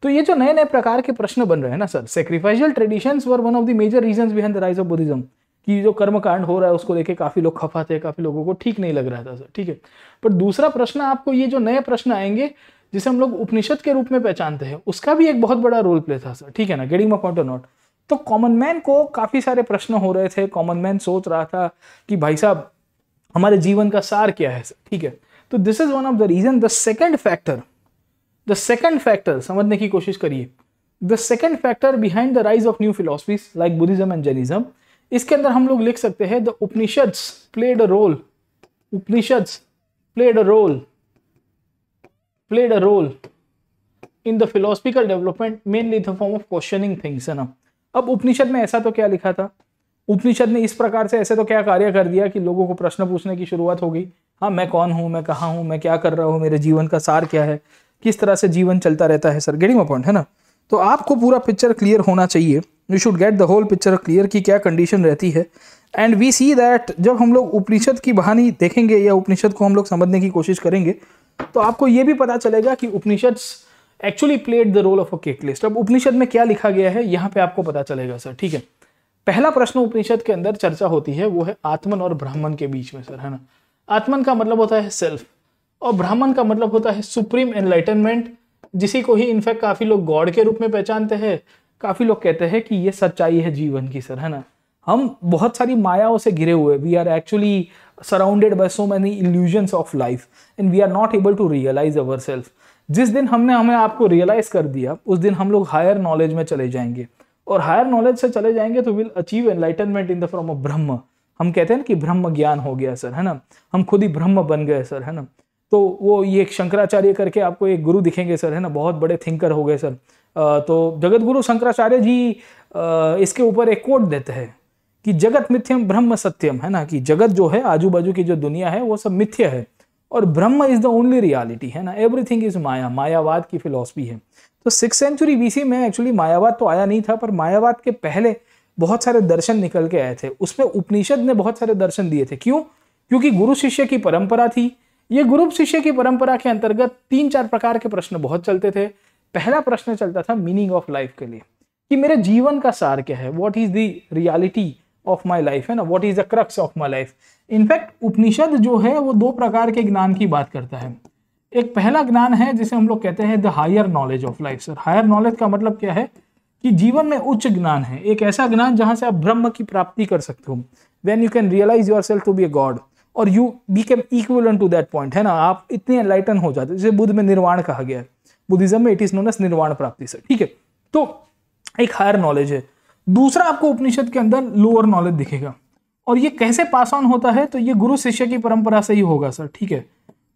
तो ये जो नए नए प्रकार के प्रश्न बन रहे हैं ना sir, sacrificial traditions were one of the major reasons behind the rise of Buddhism. कि जो कर्मकांड हो रहा है उसको लेके काफी लोग खफा थे, काफी लोगों को ठीक नहीं लग रहा था सर, ठीक है। पर दूसरा प्रश्न, आपको ये जो नए प्रश्न आएंगे जिसे हम लोग उपनिषद के रूप में पहचानते हैं, उसका भी एक बहुत बड़ा रोल प्ले था सर, ठीक है ना, गेटिंग माय पॉइंट और नॉट। तो कॉमन मैन को काफी सारे प्रश्न हो रहे थे। कॉमन मैन सोच रहा था कि भाई साहब हमारे जीवन का सार क्या है सर, ठीक है। तो this is one of the reason. The second factor समझने की कोशिश करिए। The second factor behind the rise of new philosophies like Buddhism and Jainism, इसके अंदर हम लोग लिख सकते हैं the Upanishads played a role. Upanishads played a role in the philosophical development mainly in the form of questioning things, है ना। अब उपनिषद में ऐसा तो क्या लिखा था, उपनिषद ने इस प्रकार से ऐसे तो क्या कार्य कर दिया कि लोगों को प्रश्न पूछने की शुरुआत हो गई। हाँ, मैं कौन हूँ, मैं कहाँ हूँ, मैं क्या कर रहा हूँ, मेरे जीवन का सार क्या है, किस तरह से जीवन चलता रहता है सर, गेटिंग माय पॉइंट, है ना। तो आपको पूरा पिक्चर क्लियर होना चाहिए। You should get the whole picture clear कि क्या कंडीशन रहती है। एंड वी सी दैट जब हम लोग उपनिषद की कहानी देखेंगे या उपनिषद को हम लोग समझने की कोशिश करेंगे तो आपको ये भी पता चलेगा कि Upanishad actually played the role of a catalyst. अब उपनिषद में क्या लिखा गया है यहाँ पे आपको पता चलेगा सर, ठीक है। पहला प्रश्न उपनिषद के अंदर चर्चा होती है वो है आत्मन और ब्राह्मण के बीच में सर, है ना। आत्मन का मतलब होता है सेल्फ और ब्राह्मण का मतलब होता है सुप्रीम एनलाइटनमेंट, जिसी को ही इनफैक्ट काफी लोग गॉड के रूप में पहचानते हैं। काफी लोग कहते हैं कि ये सच्चाई है जीवन की सर, है ना। हम बहुत सारी मायाओं से घिरे हुए, we are actually surrounded by so many illusions of life and we are not able to realise our self. जिस दिन हमने हमें आपको रियलाइज कर दिया उस दिन हम लोग हायर नॉलेज में चले जाएंगे, और हायर नॉलेज से चले जाएंगे तो will achieve enlightenment in the form of ब्रह्म। हम कहते हैं ना कि ब्रह्म ज्ञान हो गया सर, है ना, हम खुद ही ब्रह्म बन गए सर, है ना। तो वो ये शंकराचार्य करके आपको एक गुरु दिखेंगे सर, है ना, बहुत बड़े थिंकर हो गए सर। तो जगत गुरु शंकराचार्य जी इसके ऊपर एक कोट देते हैं कि जगत मिथ्यम ब्रह्म सत्यम, है ना, कि जगत जो है आजू बाजू की जो दुनिया है वो सब मिथ्य है और ब्रह्म इज द ओनली रियलिटी, है ना, एवरीथिंग इज माया। मायावाद की फिलॉसफी है। तो 6th सेंचुरी बीसी में एक्चुअली मायावाद तो आया नहीं था, पर मायावाद के पहले बहुत सारे दर्शन निकल के आए थे। उसमें उपनिषद ने बहुत सारे दर्शन दिए थे। क्यों? क्योंकि गुरु शिष्य की परंपरा थी। ये गुरु शिष्य की परंपरा के अंतर्गत 3-4 प्रकार के प्रश्न बहुत चलते थे। पहला प्रश्न चलता था मीनिंग ऑफ लाइफ के लिए, कि मेरे जीवन का सार क्या है, what is the reality of my life, है ना, what is the crux of my life. In fact Upanishad जो है वो 2 प्रकार के ज्ञान की बात करता है। एक पहला ज्ञान है जिसे हम लोग कहते हैं the higher knowledge of life sir. Higher knowledge का मतलब क्या है कि जीवन में उच्च ज्ञान है, एक ऐसा ज्ञान जहां से आप ब्रह्म की प्राप्ति कर सकते हो, when you can realise yourself to be a god और you become equivalent to that point, है ना। आप इतने एनलाइटन हो जाते, जैसे बुद्ध में निर्वाण कहा गया है, बुद्धिज्म में इट इज नोन एज निर्वाण प्राप्ति सर, ठीक है। तो एक हायर नॉलेज है। दूसरा आपको उपनिषद के अंदर लोअर नॉलेज दिखेगा, और ये कैसे पास ऑन होता है, तो ये गुरु शिष्य की परंपरा से ही होगा सर, ठीक है।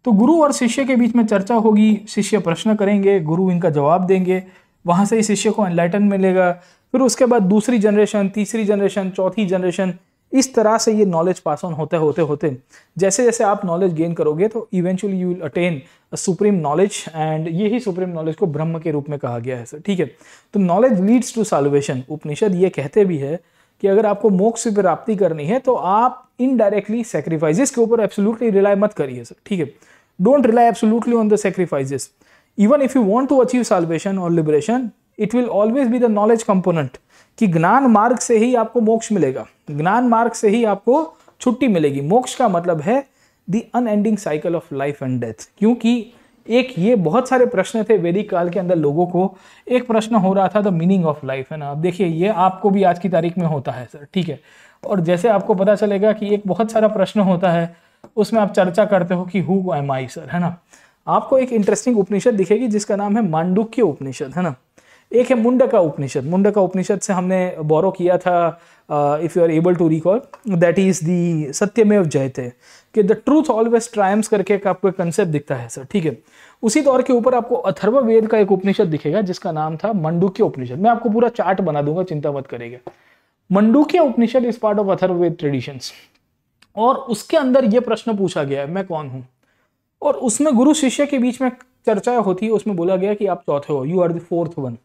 तो गुरु और शिष्य के बीच में चर्चा होगी, शिष्य प्रश्न करेंगे, गुरु इनका जवाब देंगे, वहां से ही शिष्य को एनलाइटन मिलेगा। फिर उसके बाद दूसरी जनरेशन, तीसरी जनरेशन, चौथी जनरेशन, इस तरह से ये नॉलेज पास ऑन होते होते होते जैसे जैसे आप नॉलेज गेन करोगे तो eventually you will attain a supreme knowledge, and यही सुप्रीम नॉलेज को ब्रह्म के रूप में कहा गया है सर, ठीक है। तो नॉलेज लीड्स टू साल्वेशन। उपनिषद ये कहते भी है कि अगर आपको मोक्ष की प्राप्ति करनी है तो आप इनडायरेक्टली सैक्रिफाइसेस के ऊपर एब्सोल्युटली रिलाई मत करिए सर, ठीक है। Don't rely absolutely on the sacrifices. Even if you want to achieve salvation और liberation, it will always be the knowledge component, कि ज्ञान मार्ग से ही आपको मोक्ष मिलेगा, ज्ञान मार्ग से ही आपको छुट्टी मिलेगी। मोक्ष का मतलब है the unending cycle of life and death. क्योंकि एक ये बहुत सारे प्रश्न थे वैदिक काल के अंदर लोगों को। एक प्रश्न हो रहा था द मीनिंग ऑफ लाइफ, है ना। अब देखिए ये आपको भी आज की तारीख में होता है सर, ठीक है। और जैसे आपको पता चलेगा कि एक बहुत सारा प्रश्न होता है, उसमें आप चर्चा करते हो कि हु एम आई सर, है ना। आपको एक इंटरेस्टिंग उपनिषद दिखेगी जिसका नाम है मांडुक्य उपनिषद, है ना। एक है मुंडका उपनिषद। मुंडका उपनिषद से हमने बोरो किया था, if you are able to recall, that is the Satyameva Jayate, कि द ट्रूथ ऑलवेज ट्रायम्स करके एक आपको कंसेप्ट दिखता है सर, ठीक है। उसी दौर के ऊपर आपको अथर्ववेद का एक उपनिषद दिखेगा जिसका नाम था मंडूक्य उपनिषद। मैं आपको पूरा चार्ट बना दूंगा, चिंता मत करिएगा। Mandukya Upanishad is part of Atharvaveda traditions, और उसके अंदर यह प्रश्न पूछा गया है मैं कौन हूं, और उसमें गुरु शिष्य के बीच में चर्चा होती है। उसमें बोला गया कि आप चौथे हो, you are the fourth one.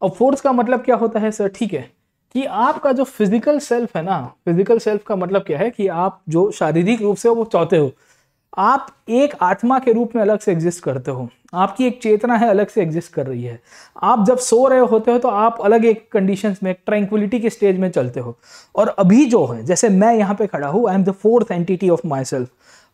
अब फोर्थ का मतलब क्या होता है सर, ठीक है, कि आपका जो फिजिकल सेल्फ है ना, फिजिकल सेल्फ का मतलब क्या है कि आप जो शारीरिक रूप से हो वो चौथे हो। आप एक आत्मा के रूप में अलग से एग्जिस्ट करते हो, आपकी एक चेतना है अलग से एग्जिस्ट कर रही है। आप जब सो रहे होते हो तो आप अलग एक कंडीशंस में, एक ट्रैंक्विलिटी के स्टेज में चलते हो। और अभी जो है, जैसे मैं यहाँ पे खड़ा हूँ, I am the fourth entity of my self.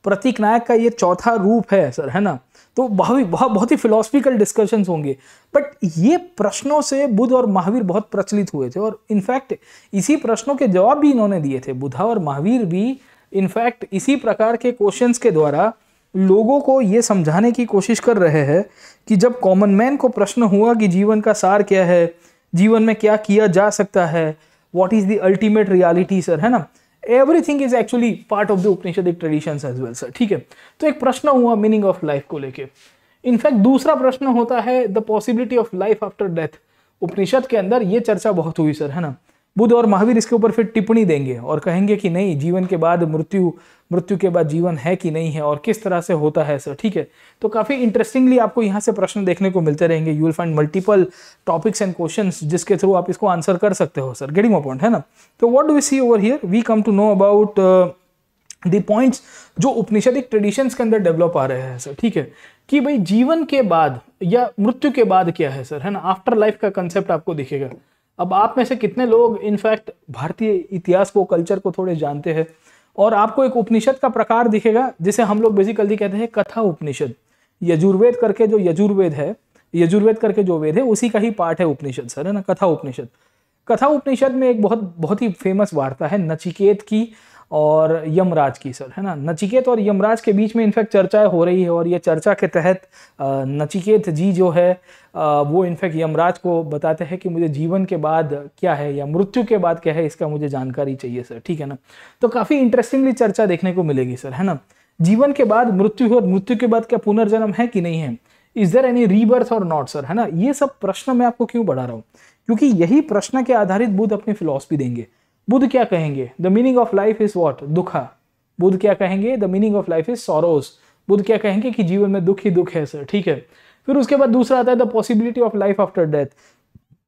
प्रतीक नायक का ये चौथा रूप है सर, है ना। तो बहुत ही फिलोसफिकल डिस्कशंस होंगे, बट ये प्रश्नों से बुद्ध और महावीर बहुत प्रचलित हुए थे, और इनफैक्ट इसी प्रश्नों के जवाब भी इन्होंने दिए थे। बुद्धा और महावीर भी इनफैक्ट इसी प्रकार के क्वेश्चंस के द्वारा लोगों को ये समझाने की कोशिश कर रहे हैं कि जब कॉमन मैन को प्रश्न हुआ कि जीवन का सार क्या है, जीवन में क्या किया जा सकता है, what is the ultimate reality sir, है ना। Everything is actually part of the Upanishadic traditions as well sir, ठीक है। तो एक प्रश्न हुआ मीनिंग ऑफ लाइफ को लेके। इनफैक्ट दूसरा प्रश्न होता है the possibility of life after death. Upanishad के अंदर ये चर्चा बहुत हुई सर, है ना। बुद्ध और महावीर इसके ऊपर फिर टिप्पणी देंगे और कहेंगे कि नहीं, जीवन के बाद मृत्यु, मृत्यु के बाद जीवन है कि नहीं है, और किस तरह से होता है सर, ठीक है। तो काफी इंटरेस्टिंगली आपको यहाँ से प्रश्न देखने को मिलते रहेंगे। You will find multiple topics and questions जिसके थ्रू आप इसको आंसर कर सकते हो सर। गेटिंग माय पॉइंट, है ना। तो what do we see over here, we come to know about the points जो उपनिषदिक ट्रेडिशंस के अंदर डेवलप आ रहे हैं सर, ठीक है। कि भाई जीवन के बाद या मृत्यु के बाद क्या है सर, है ना, आफ्टर लाइफ का कंसेप्ट आपको दिखेगा। अब आप में से कितने लोग इनफैक्ट भारतीय इतिहास को, कल्चर को थोड़े जानते हैं, और आपको एक उपनिषद का प्रकार दिखेगा जिसे हम लोग बेसिकली कहते हैं कथा उपनिषद। यजुर्वेद करके जो यजुर्वेद है, यजुर्वेद करके जो वेद है उसी का ही पार्ट है उपनिषद सर, है ना, कथा उपनिषद। कथा उपनिषद में एक बहुत ही फेमस वार्ता है नचिकेत की और यमराज की सर, है ना। नचिकेत और यमराज के बीच में इनफैक्ट चर्चाएं हो रही है, और ये चर्चा के तहत नचिकेत जी जो है वो इनफैक्ट यमराज को बताते हैं कि मुझे जीवन के बाद क्या है या मृत्यु के बाद क्या है इसका मुझे जानकारी चाहिए सर, ठीक है ना। तो काफी इंटरेस्टिंगली चर्चा देखने को मिलेगी सर, है ना। जीवन के बाद मृत्यु है, और मृत्यु के बाद क्या पुनर्जन्म है कि नहीं है, इज देयर एनी रीबर्थ और नॉट सर, है ना। ये सब प्रश्न मैं आपको क्यों बढ़ा रहा हूँ, क्योंकि यही प्रश्न के आधारित बुद्ध अपनी फिलॉसफी देंगे। बुद्ध क्या कहेंगे, the meaning of life is what, दुखा। बुद्ध क्या कहेंगे, the meaning of life is sorrows. Buddha क्या कहेंगे कि जीवन में दुख ही दुख है सर, ठीक है। फिर उसके बाद दूसरा आता है the possibility of life after death.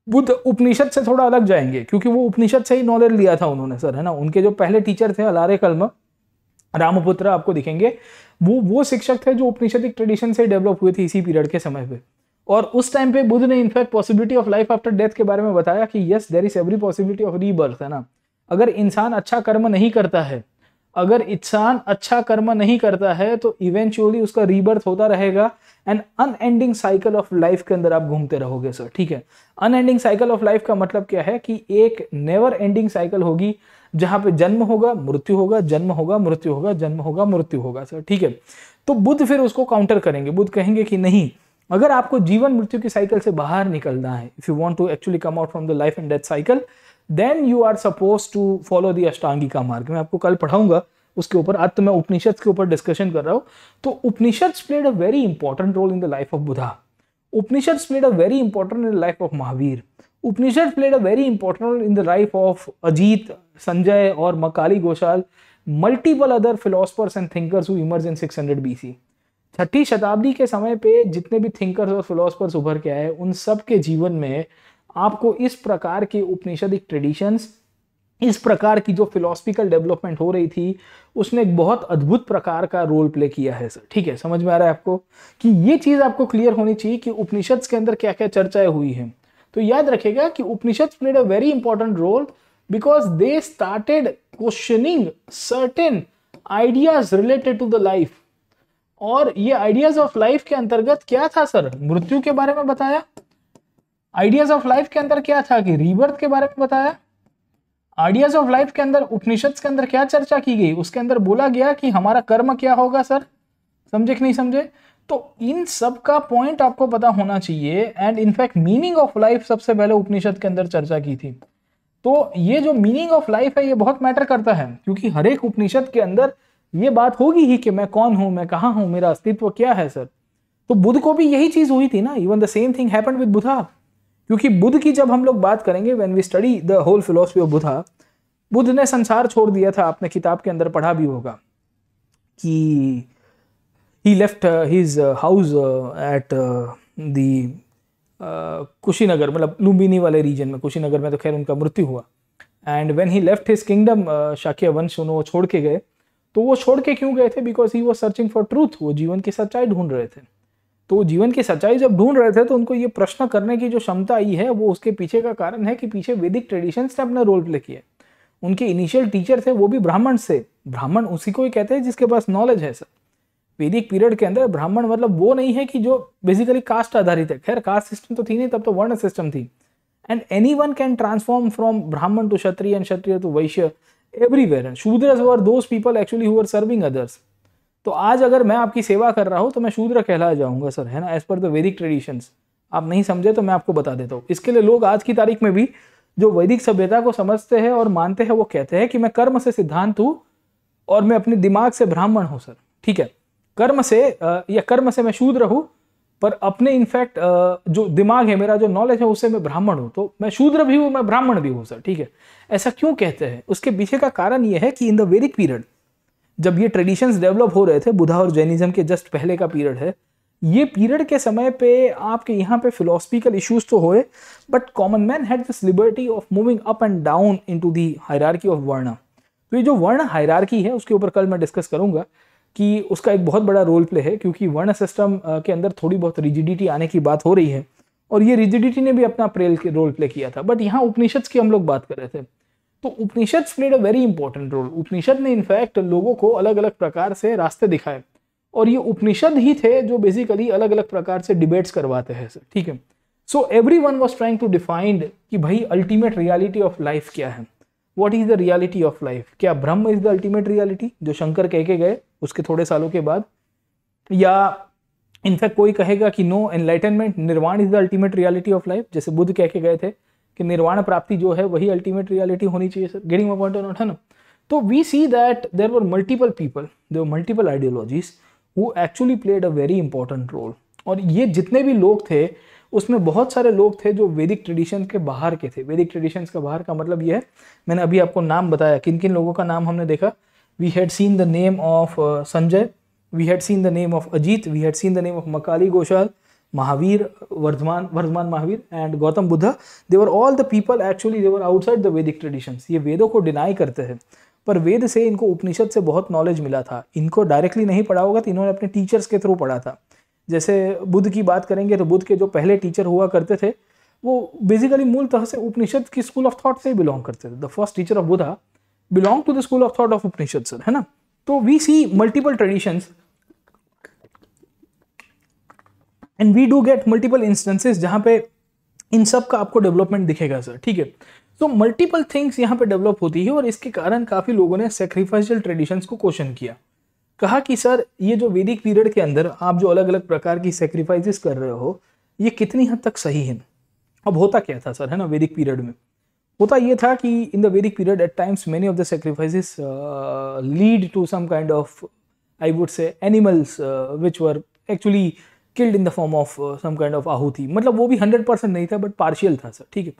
Buddh Upanishad से थोड़ा अलग जाएंगे, क्योंकि वो उपनिषद से ही नॉलेज लिया था उन्होंने सर, है ना। उनके जो पहले टीचर थे अलारे कल्म रामपुत्र आपको दिखेंगे, वो शिक्षक थे जो उपनिषदिक ट्रेडिशन से डेवलप हुए थे इसी पीरियड के समय पे। और उस टाइम पे बुद्ध ने in fact possibility of life after death के बारे में बताया कि yes there is every possibility of rebirth, है ना। अगर इंसान अच्छा कर्म नहीं करता है, अगर इंसान अच्छा कर्म नहीं करता है तो इवेंचुअली उसका रीबर्थ होता रहेगा, and unending cycle of life के अंदर आप घूमते रहोगे सर, ठीक है। अनएंडिंग साइकिल ऑफ लाइफ का मतलब क्या है कि एक नेवर एंडिंग साइकिल होगी जहां पे जन्म होगा, मृत्यु होगा, जन्म होगा, मृत्यु होगा, जन्म होगा, मृत्यु होगा सर, ठीक है। तो बुद्ध फिर उसको काउंटर करेंगे। बुद्ध कहेंगे कि नहीं, अगर आपको जीवन मृत्यु की साइकिल से बाहर निकलना है, if you want to actually come out from the life and death cycle, then you are suppose to follow the Ashtangika marg. मैं आपको कल पढ़ाऊंगा उसके ऊपर, आज तो मैं उपनिषद के ऊपर डिस्कशन कर रहा हूं। तो Upanishad played a very important role in the life of Buddha. Upanishad played a very important in the life of Mahavir. Upanishad played a very important role in the life of Ajit, Sanjay और Makali Ghoshal, multiple other philosophers and thinkers who emerge in 600 BC। छठी शताब्दी के समय पे जितने भी thinkers और philosophers उभर के आए, उन सब के जीवन में आपको इस प्रकार के उपनिषदिक ट्रेडिशंस, इस प्रकार की जो फिलोसफिकल डेवलपमेंट हो रही थी, उसने एक बहुत अद्भुत प्रकार का रोल प्ले किया है सर, ठीक है। समझ में आ रहा है आपको कि ये चीज आपको क्लियर होनी चाहिए कि उपनिषद के अंदर क्या क्या चर्चाएं हुई हैं। तो याद रखेगा कि Upanishad played a very important role because they started questioning certain ideas related to the life. और ये आइडियाज ऑफ लाइफ के अंतर्गत क्या था सर, मृत्यु के बारे में बताया। आइडियाज ऑफ लाइफ के अंदर क्या था कि रीबर्थ के बारे में बताया। आइडियाज ऑफ लाइफ के अंदर उपनिषद के अंदर क्या चर्चा की गई, उसके अंदर बोला गया कि हमारा कर्म क्या होगा सर। समझे कि नहीं समझे। तो इन सब का पॉइंट आपको पता होना चाहिए। And in fact meaning of life सबसे पहले उपनिषद के अंदर चर्चा की थी। तो ये जो मीनिंग ऑफ लाइफ है ये बहुत मैटर करता है, क्योंकि हर एक उपनिषद के अंदर ये बात होगी ही कि मैं कौन हूं, मैं कहां हूं, मेरा अस्तित्व क्या है सर। तो बुद्ध को भी यही चीज हुई थी ना। Even the same thing happened with Buddha. क्योंकि बुद्ध की जब हम लोग बात करेंगे, when we study the whole philosophy of Buddha, Buddha ने संसार छोड़ दिया था। आपने किताब के अंदर पढ़ा भी होगा कि he left his house at the Kushinagar, मतलब लुम्बिनी वाले रीजन में। कुशीनगर में तो खैर उनका मृत्यु हुआ। And when he left his kingdom, Shakya वंश वो छोड़ के गए। तो वो छोड़ के क्यों गए थे, because he was searching for truth. वो जीवन की सच्चाई ढूंढ रहे थे। तो जीवन की सच्चाई जब ढूंढ रहे थे तो उनको ये प्रश्न करने की जो क्षमता आई है, वो उसके पीछे का कारण है कि पीछे वैदिक ट्रेडिशंस ने अपना रोल प्ले किया। उनके इनिशियल टीचर थे वो भी ब्राह्मण से। ब्राह्मण उसी को ही कहते हैं जिसके पास नॉलेज है सर। वैदिक पीरियड के अंदर ब्राह्मण मतलब वो नहीं है कि जो बेसिकली कास्ट आधारित है। खैर कास्ट सिस्टम तो थी नहीं, तब तो वर्ण सिस्टम थी। And anyone can transform from Brahmin to Kshatriya and Kshatriya to Vaishya everywhere. Shudras were those people actually who were serving others. तो आज अगर मैं आपकी सेवा कर रहा हूं तो मैं शूद्र कहला जाऊंगा सर, है ना, एज पर द वैदिक ट्रेडिशंस। आप नहीं समझे तो मैं आपको बता देता हूँ। इसके लिए लोग आज की तारीख में भी जो वैदिक सभ्यता को समझते हैं और मानते हैं, वो कहते हैं कि मैं कर्म से सिद्धांत हूं और मैं अपने दिमाग से ब्राह्मण हूं सर, ठीक है। कर्म से या कर्म से मैं शूद्र हूं, पर अपने इनफैक्ट जो दिमाग है मेरा, जो नॉलेज है, उससे मैं ब्राह्मण हूं। तो मैं शूद्र भी हूं, मैं ब्राह्मण भी हूं सर, ठीक है। ऐसा क्यों कहते हैं, उसके पीछे का कारण यह है कि इन द वैदिक पीरियड जब ये ट्रेडिशंस डेवलप हो रहे थे, बुद्धा और जैनिज्म के जस्ट पहले का पीरियड है, ये पीरियड के समय पे आपके यहाँ पे फिलोसफिकल इश्यूज तो हुए, but common man had this liberty of moving up and down into the hierarchy of वर्ण। तो ये जो वर्ण हायरार्की है उसके ऊपर कल मैं डिस्कस करूंगा। कि उसका एक बहुत बड़ा रोल प्ले है, क्योंकि वर्ण सिस्टम के अंदर थोड़ी बहुत रिजिडिटी आने की बात हो रही है और ये रिजिडिटी ने भी अपना रोल प्ले किया था। बट यहाँ उपनिषद की हम लोग बात कर रहे थे, तो Upanishad played a very important role. Upanishad ने इनफैक्ट लोगों को अलग अलग प्रकार से रास्ते दिखाए और ये उपनिषद ही थे जो बेसिकली अलग अलग प्रकार से डिबेट्स करवाते हैं सर, ठीक है। So everyone was trying to define कि भाई अल्टीमेट रियलिटी ऑफ लाइफ क्या है, what is the reality of life. क्या Brahm is the ultimate reality जो शंकर कह के गए उसके थोड़े सालों के बाद, या इनफैक्ट कोई कहेगा कि नो, एनलाइटनमेंट निर्वाण is the ultimate reality of life, जैसे बुद्ध कह के गए थे कि निर्वाण प्राप्ति जो है वही अल्टीमेट रियलिटी होनी चाहिए सर। गेटिंग माय पॉइंट और नॉट, है ना। तो we see that there were multiple people, there were multiple ideologies who actually played a very important role. और ये जितने भी लोग थे उसमें बहुत सारे लोग थे जो वैदिक ट्रेडिशन के बाहर के थे। वैदिक ट्रेडिशंस का बाहर का मतलब ये है, मैंने अभी आपको नाम बताया, किन किन लोगों का नाम हमने देखा। We had seen the name of Sanjay, we had seen the name of Ajit, we had seen the name of Makali Goshal, Mahavir, Vardhaman Mahavir and Gautam Buddha. They were all the people actually, they were outside the Vedic traditions. ये वेदों को deny करते हैं, पर वेद से इनको उपनिषद से बहुत नॉलेज मिला था। इनको डायरेक्टली नहीं पढ़ा होगा तो इन्होंने अपने टीचर्स के थ्रू पढ़ा था। जैसे बुद्ध की बात करेंगे तो बुद्ध के जो पहले टीचर हुआ करते थे वो बेसिकली मूलतः से उपनिषद की स्कूल ऑफ थॉट से बिलोंग करते थे। The first teacher of Buddha belong to the school of thought of Upanishad sir, है ना। तो we see multiple traditions and we do get multiple instances जहां पे इन सब का आपको डेवलपमेंट दिखेगा सर, ठीक है। तो मल्टीपल थिंग्स यहाँ पे डेवलप होती है और इसके कारण काफी लोगों ने सैक्रिफाइशियल ट्रेडिशंस को क्वेश्चन किया। कहा कि सर ये जो वैदिक पीरियड के अंदर आप जो अलग अलग प्रकार की सैक्रिफाइसेस कर रहे हो ये कितनी हद तक सही है। अब होता क्या था सर, है ना, वैदिक पीरियड में होता ये था कि in the Vedic period at times many of the sacrifices lead to some kind of, I would say, animals which were actually killed in the form of some kind of आहुति। मतलब वो भी 100% नहीं था बट पार्शियल था sir, ठीक है।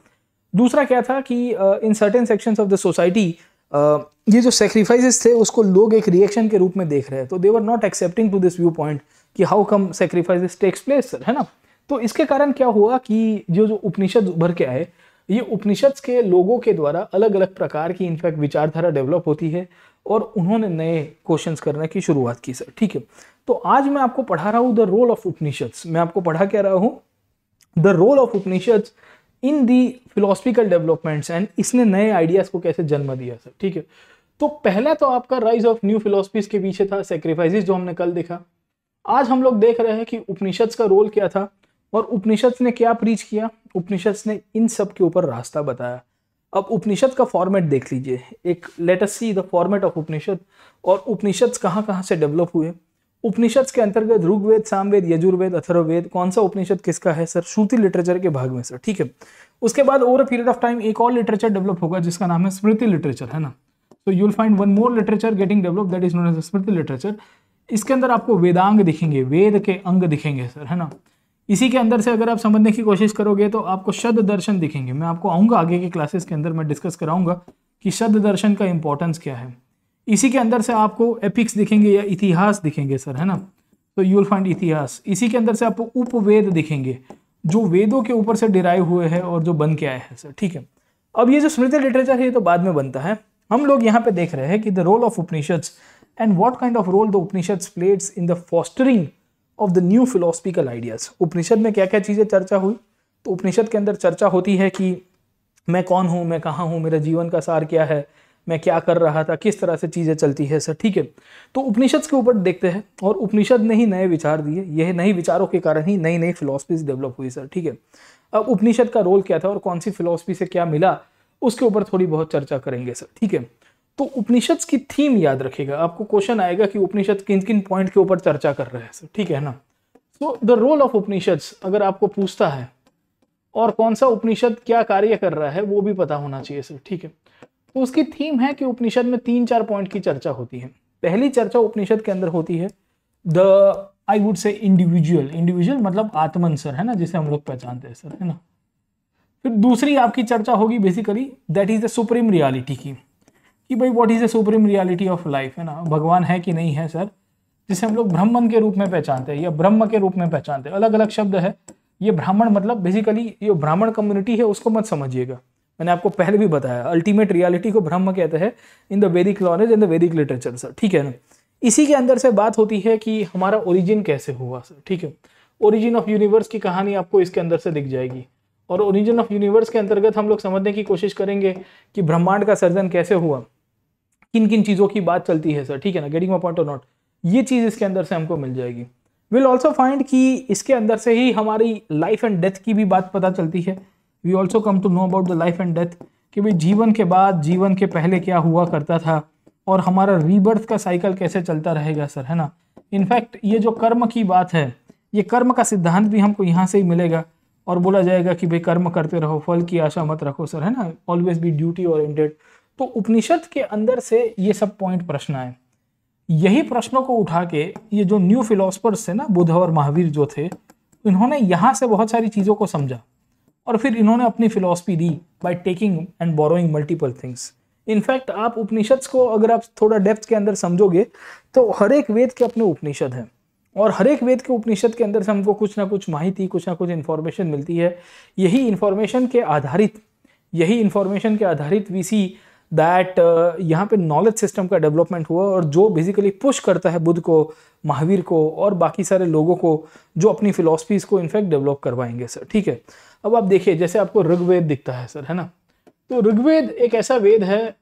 दूसरा क्या था कि in certain sections of the society ये जो सेक्रीफाइसेस थे उसको लोग एक रिएक्शन के रूप में देख रहे हैं, तो they were not accepting to this view point कि how come sacrifices takes place sir, है ना। तो इसके कारण क्या हुआ कि जो उपनिषद उभर के आए, ये उपनिषद के लोगों के द्वारा अलग अलग प्रकार की इनफैक्ट विचारधारा डेवलप होती है और उन्होंने नए क्वेश्चंस करने की शुरुआत की सर, ठीक है। तो आज मैं आपको पढ़ा रहा हूँ द रोल ऑफ उपनिषद्स। मैं आपको पढ़ा क्या रहा हूँ, the role of Upanishads in the philosophical developments, and इसने नए आइडियाज को कैसे जन्म दिया सर, ठीक है। तो पहला तो आपका राइज ऑफ न्यू फिलोसफीज के पीछे था सैक्रिफाइसेस जो हमने कल देखा। आज हम लोग देख रहे हैं कि उपनिषद्स का रोल क्या था और उपनिषद्स ने क्या प्रीच किया। उपनिषद्स ने इन सब के ऊपर रास्ता बताया। अब उपनिषद का फॉर्मेट देख लीजिए, एक let us see the format of Upanishad और उपनिषद्स कहाँ कहाँ से डेवलप हुए। उपनिषद के अंतर्गत ऋग्वेद, सामवेद, यजुर्वेद, अथर्ववेद, कौन सा उपनिषद किसका है सर, श्रुति लिटरेचर के भाग में सर, ठीक है। उसके बाद over a period of time एक और लिटरेचर डेवलप होगा जिसका नाम है स्मृति लिटरेचर, है ना। So you'll find one more literature getting developed that is known as Smriti literature. इसके अंदर आपको वेदांग दिखेंगे, वेद के अंग दिखेंगे सर, है ना। इसी के अंदर से अगर आप समझने की कोशिश करोगे तो आपको शब्द दर्शन दिखेंगे। मैं आपको आऊँगा आगे के क्लासेस के अंदर, मैं डिस्कस कराऊंगा कि शब्द दर्शन का इंपॉर्टेंस क्या है। इसी के अंदर से आपको एपिक्स दिखेंगे या इतिहास दिखेंगे सर, है ना। तो यू विल फाइंड इतिहास। इसी के अंदर से आपको उपवेद दिखेंगे जो वेदों के ऊपर से डिराइव हुए हैं और जो बन के आए हैं सर, ठीक है। अब ये जो स्मृति लिटरेचर है ये तो बाद में बनता है। हम लोग यहाँ पे देख रहे हैं कि the role of Upanishads and what kind of role the Upanishads played in the fostering of the new philosophical ideas. Upanishad में क्या क्या चीज़ें चर्चा हुई, तो उपनिषद के अंदर चर्चा होती है कि मैं कौन हूँ, मैं कहाँ हूँ, मेरा जीवन का सार क्या है, मैं क्या कर रहा था, किस तरह से चीज़ें चलती है सर, ठीक है। तो उपनिषद के ऊपर देखते हैं और उपनिषद ने ही नए विचार दिए। यह नए विचारों के कारण ही नई नई फिलोसफीज डेवलप हुई सर, ठीक है। अब उपनिषद का रोल क्या था और कौन सी फिलोसफी से क्या मिला उसके ऊपर थोड़ी बहुत चर्चा करेंगे सर, ठीक है। तो उपनिषद की थीम याद रखिएगा, आपको क्वेश्चन आएगा कि उपनिषद किन किन पॉइंट के ऊपर चर्चा कर रहे हैं सर, ठीक है ना। So the role of Upanishads अगर आपको पूछता है और कौन सा उपनिषद क्या कार्य कर रहा है वो भी पता होना चाहिए सर, ठीक है। तो उसकी थीम है कि उपनिषद में 3-4 पॉइंट की चर्चा होती है। पहली चर्चा उपनिषद के अंदर होती है द आई वुड से इंडिविजुअल मतलब आत्मन सर, है ना, जिसे हम लोग पहचानते हैं सर, है ना। फिर दूसरी आपकी चर्चा होगी basically that is the supreme reality की, कि भाई what is the supreme reality of life, है ना, भगवान है कि नहीं है सर, जिसे हम लोग ब्राह्मण के रूप में पहचानते हैं या ब्रह्म के रूप में पहचानते हैं। अलग अलग शब्द है। ये ब्राह्मण मतलब बेसिकली ये ब्राह्मण कम्युनिटी है उसको मत समझिएगा, मैंने आपको पहले भी बताया अल्टीमेट रियलिटी को ब्रह्म कहते हैं इन द वैदिक knowledge and the Vedic literature sir, ठीक है ना। इसी के अंदर से बात होती है कि हमारा ओरिजिन कैसे हुआ सर, ठीक है। ओरिजिन ऑफ यूनिवर्स की कहानी आपको इसके अंदर से दिख जाएगी, और ओरिजिन ऑफ यूनिवर्स के अंतर्गत हम लोग समझने की कोशिश करेंगे कि ब्रह्मांड का सर्जन कैसे हुआ, किन किन चीज़ों की बात चलती है सर, ठीक है ना, गेटिंग माय पॉइंट और नॉट, ये चीज़ इसके अंदर से हमको मिल जाएगी। विल ऑल्सो फाइंड कि इसके अंदर से ही हमारी लाइफ एंड डेथ की भी बात पता चलती है। We also come to know about the life and death, कि भाई जीवन के बाद, जीवन के पहले क्या हुआ करता था, और हमारा रीबर्थ का साइकिल कैसे चलता रहेगा सर, है ना। इनफैक्ट ये जो कर्म की बात है, ये कर्म का सिद्धांत भी हमको यहाँ से ही मिलेगा, और बोला जाएगा कि भाई कर्म करते रहो, फल की आशा मत रखो सर, है ना, ऑलवेज बी ड्यूटी ओरिएंटेड। तो उपनिषद के अंदर से ये सब पॉइंट प्रश्न आए। यही प्रश्नों को उठा के ये जो न्यू फिलोसफर्स थे ना, बुद्ध और महावीर जो थे, इन्होंने यहाँ से बहुत सारी चीज़ों को समझा, और फिर इन्होंने अपनी philosophy the by taking and borrowing multiple things. In fact आप उपनिषद को अगर आप थोड़ा डेप्थ के अंदर समझोगे तो हर एक वेद के अपने उपनिषद हैं, और हर एक वेद के उपनिषद के अंदर से हमको कुछ ना कुछ माहिती, कुछ ना कुछ इन्फॉर्मेशन मिलती है। यही इन्फॉर्मेशन के आधारित वी सी दैट यहाँ पे नॉलेज सिस्टम का डेवलपमेंट हुआ, और जो बेसिकली पुश करता है बुद्ध को, महावीर को और बाकी सारे लोगों को जो अपनी फिलॉसफीज को इनफैक्ट डेवलप करवाएंगे सर, ठीक है। अब आप देखिए, जैसे आपको ऋग्वेद दिखता है सर, है ना, तो ऋग्वेद एक ऐसा वेद है,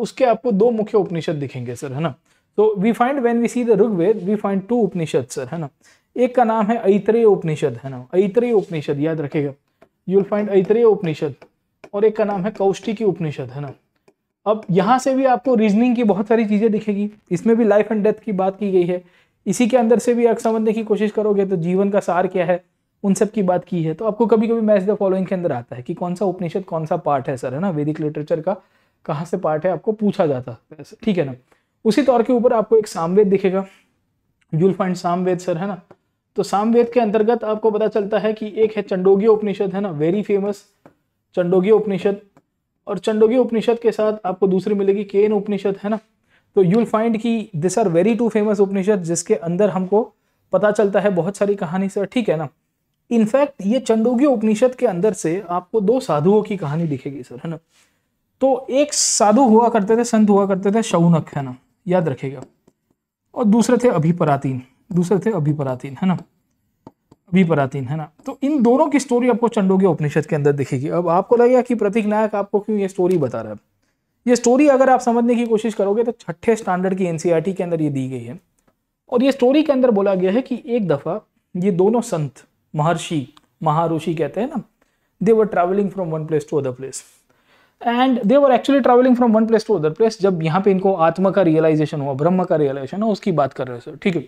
उसके आपको दो मुख्य उपनिषद दिखेंगे सर, है ना। तो we find when we see the Rigveda we find to Upanishad sir, है ना। एक का नाम है ऐतरेय उपनिषद, है ना, ऐतरेय उपनिषद याद रखेगा, यू विल फाइंड ऐतरेय उपनिषद, और एक का नाम है कौष्टिकी उपनिषद, है ना। अब यहाँ से भी आपको रीजनिंग की बहुत सारी चीजें दिखेगी, इसमें भी लाइफ एंड डेथ की बात की गई है। इसी के अंदर से भी आप समझने की कोशिश करोगे तो जीवन का सार क्या है, उन सब की बात की है। तो आपको कभी कभी मैच द फॉलोइंग के अंदर आता है कि कौन सा उपनिषद कौन सा पार्ट है सर, है ना, वैदिक लिटरेचर का कहाँ से पार्ट है, आपको पूछा जाता है, ठीक है ना। उसी तौर के ऊपर आपको एक सामवेद दिखेगा, यूल फाइंड सामवेद सर, है ना। तो सामवेद के अंतर्गत आपको पता चलता है कि एक है चंडोग्य उपनिषद, है ना, वेरी फेमस चंडोग्य उपनिषद, और चंडोग्य उपनिषद के साथ आपको दूसरी मिलेगी केन उपनिषद, है ना। तो यूल फाइंड कि this are very two famous Upanishad, जिसके अंदर हमको पता चलता है बहुत सारी कहानी सर, ठीक है ना। इनफैक्ट ये चंडोग्य उपनिषद के अंदर से आपको दो साधुओं की कहानी दिखेगी सर, है ना। तो एक साधु हुआ करते थे, संत हुआ करते थे शौनक, है ना, याद रखेगा, और दूसरे थे अभिपरातीन, है ना, अभिपरातीन, है ना। तो इन दोनों की स्टोरी आपको चंडोग्य उपनिषद के अंदर दिखेगी। अब आपको लगेगा कि प्रतीक नायक आपको क्यों ये स्टोरी बता रहा है। ये स्टोरी अगर आप समझने की कोशिश करोगे तो 6ठे स्टैंडर्ड की एनसीईआरटी के अंदर ये दी गई है, और ये स्टोरी के अंदर बोला गया है कि एक दफा ये दोनों संत, महर्षि, महाऋषि कहते हैं ना, they were travelling from one place to other place, and they were actually travelling from one place to other place. जब यहाँ पे इनको आत्मा का रियलाइजेशन हुआ, ब्रह्म का रियलाइजेशन हुआ, उसकी बात कर रहे हैं, ठीक है।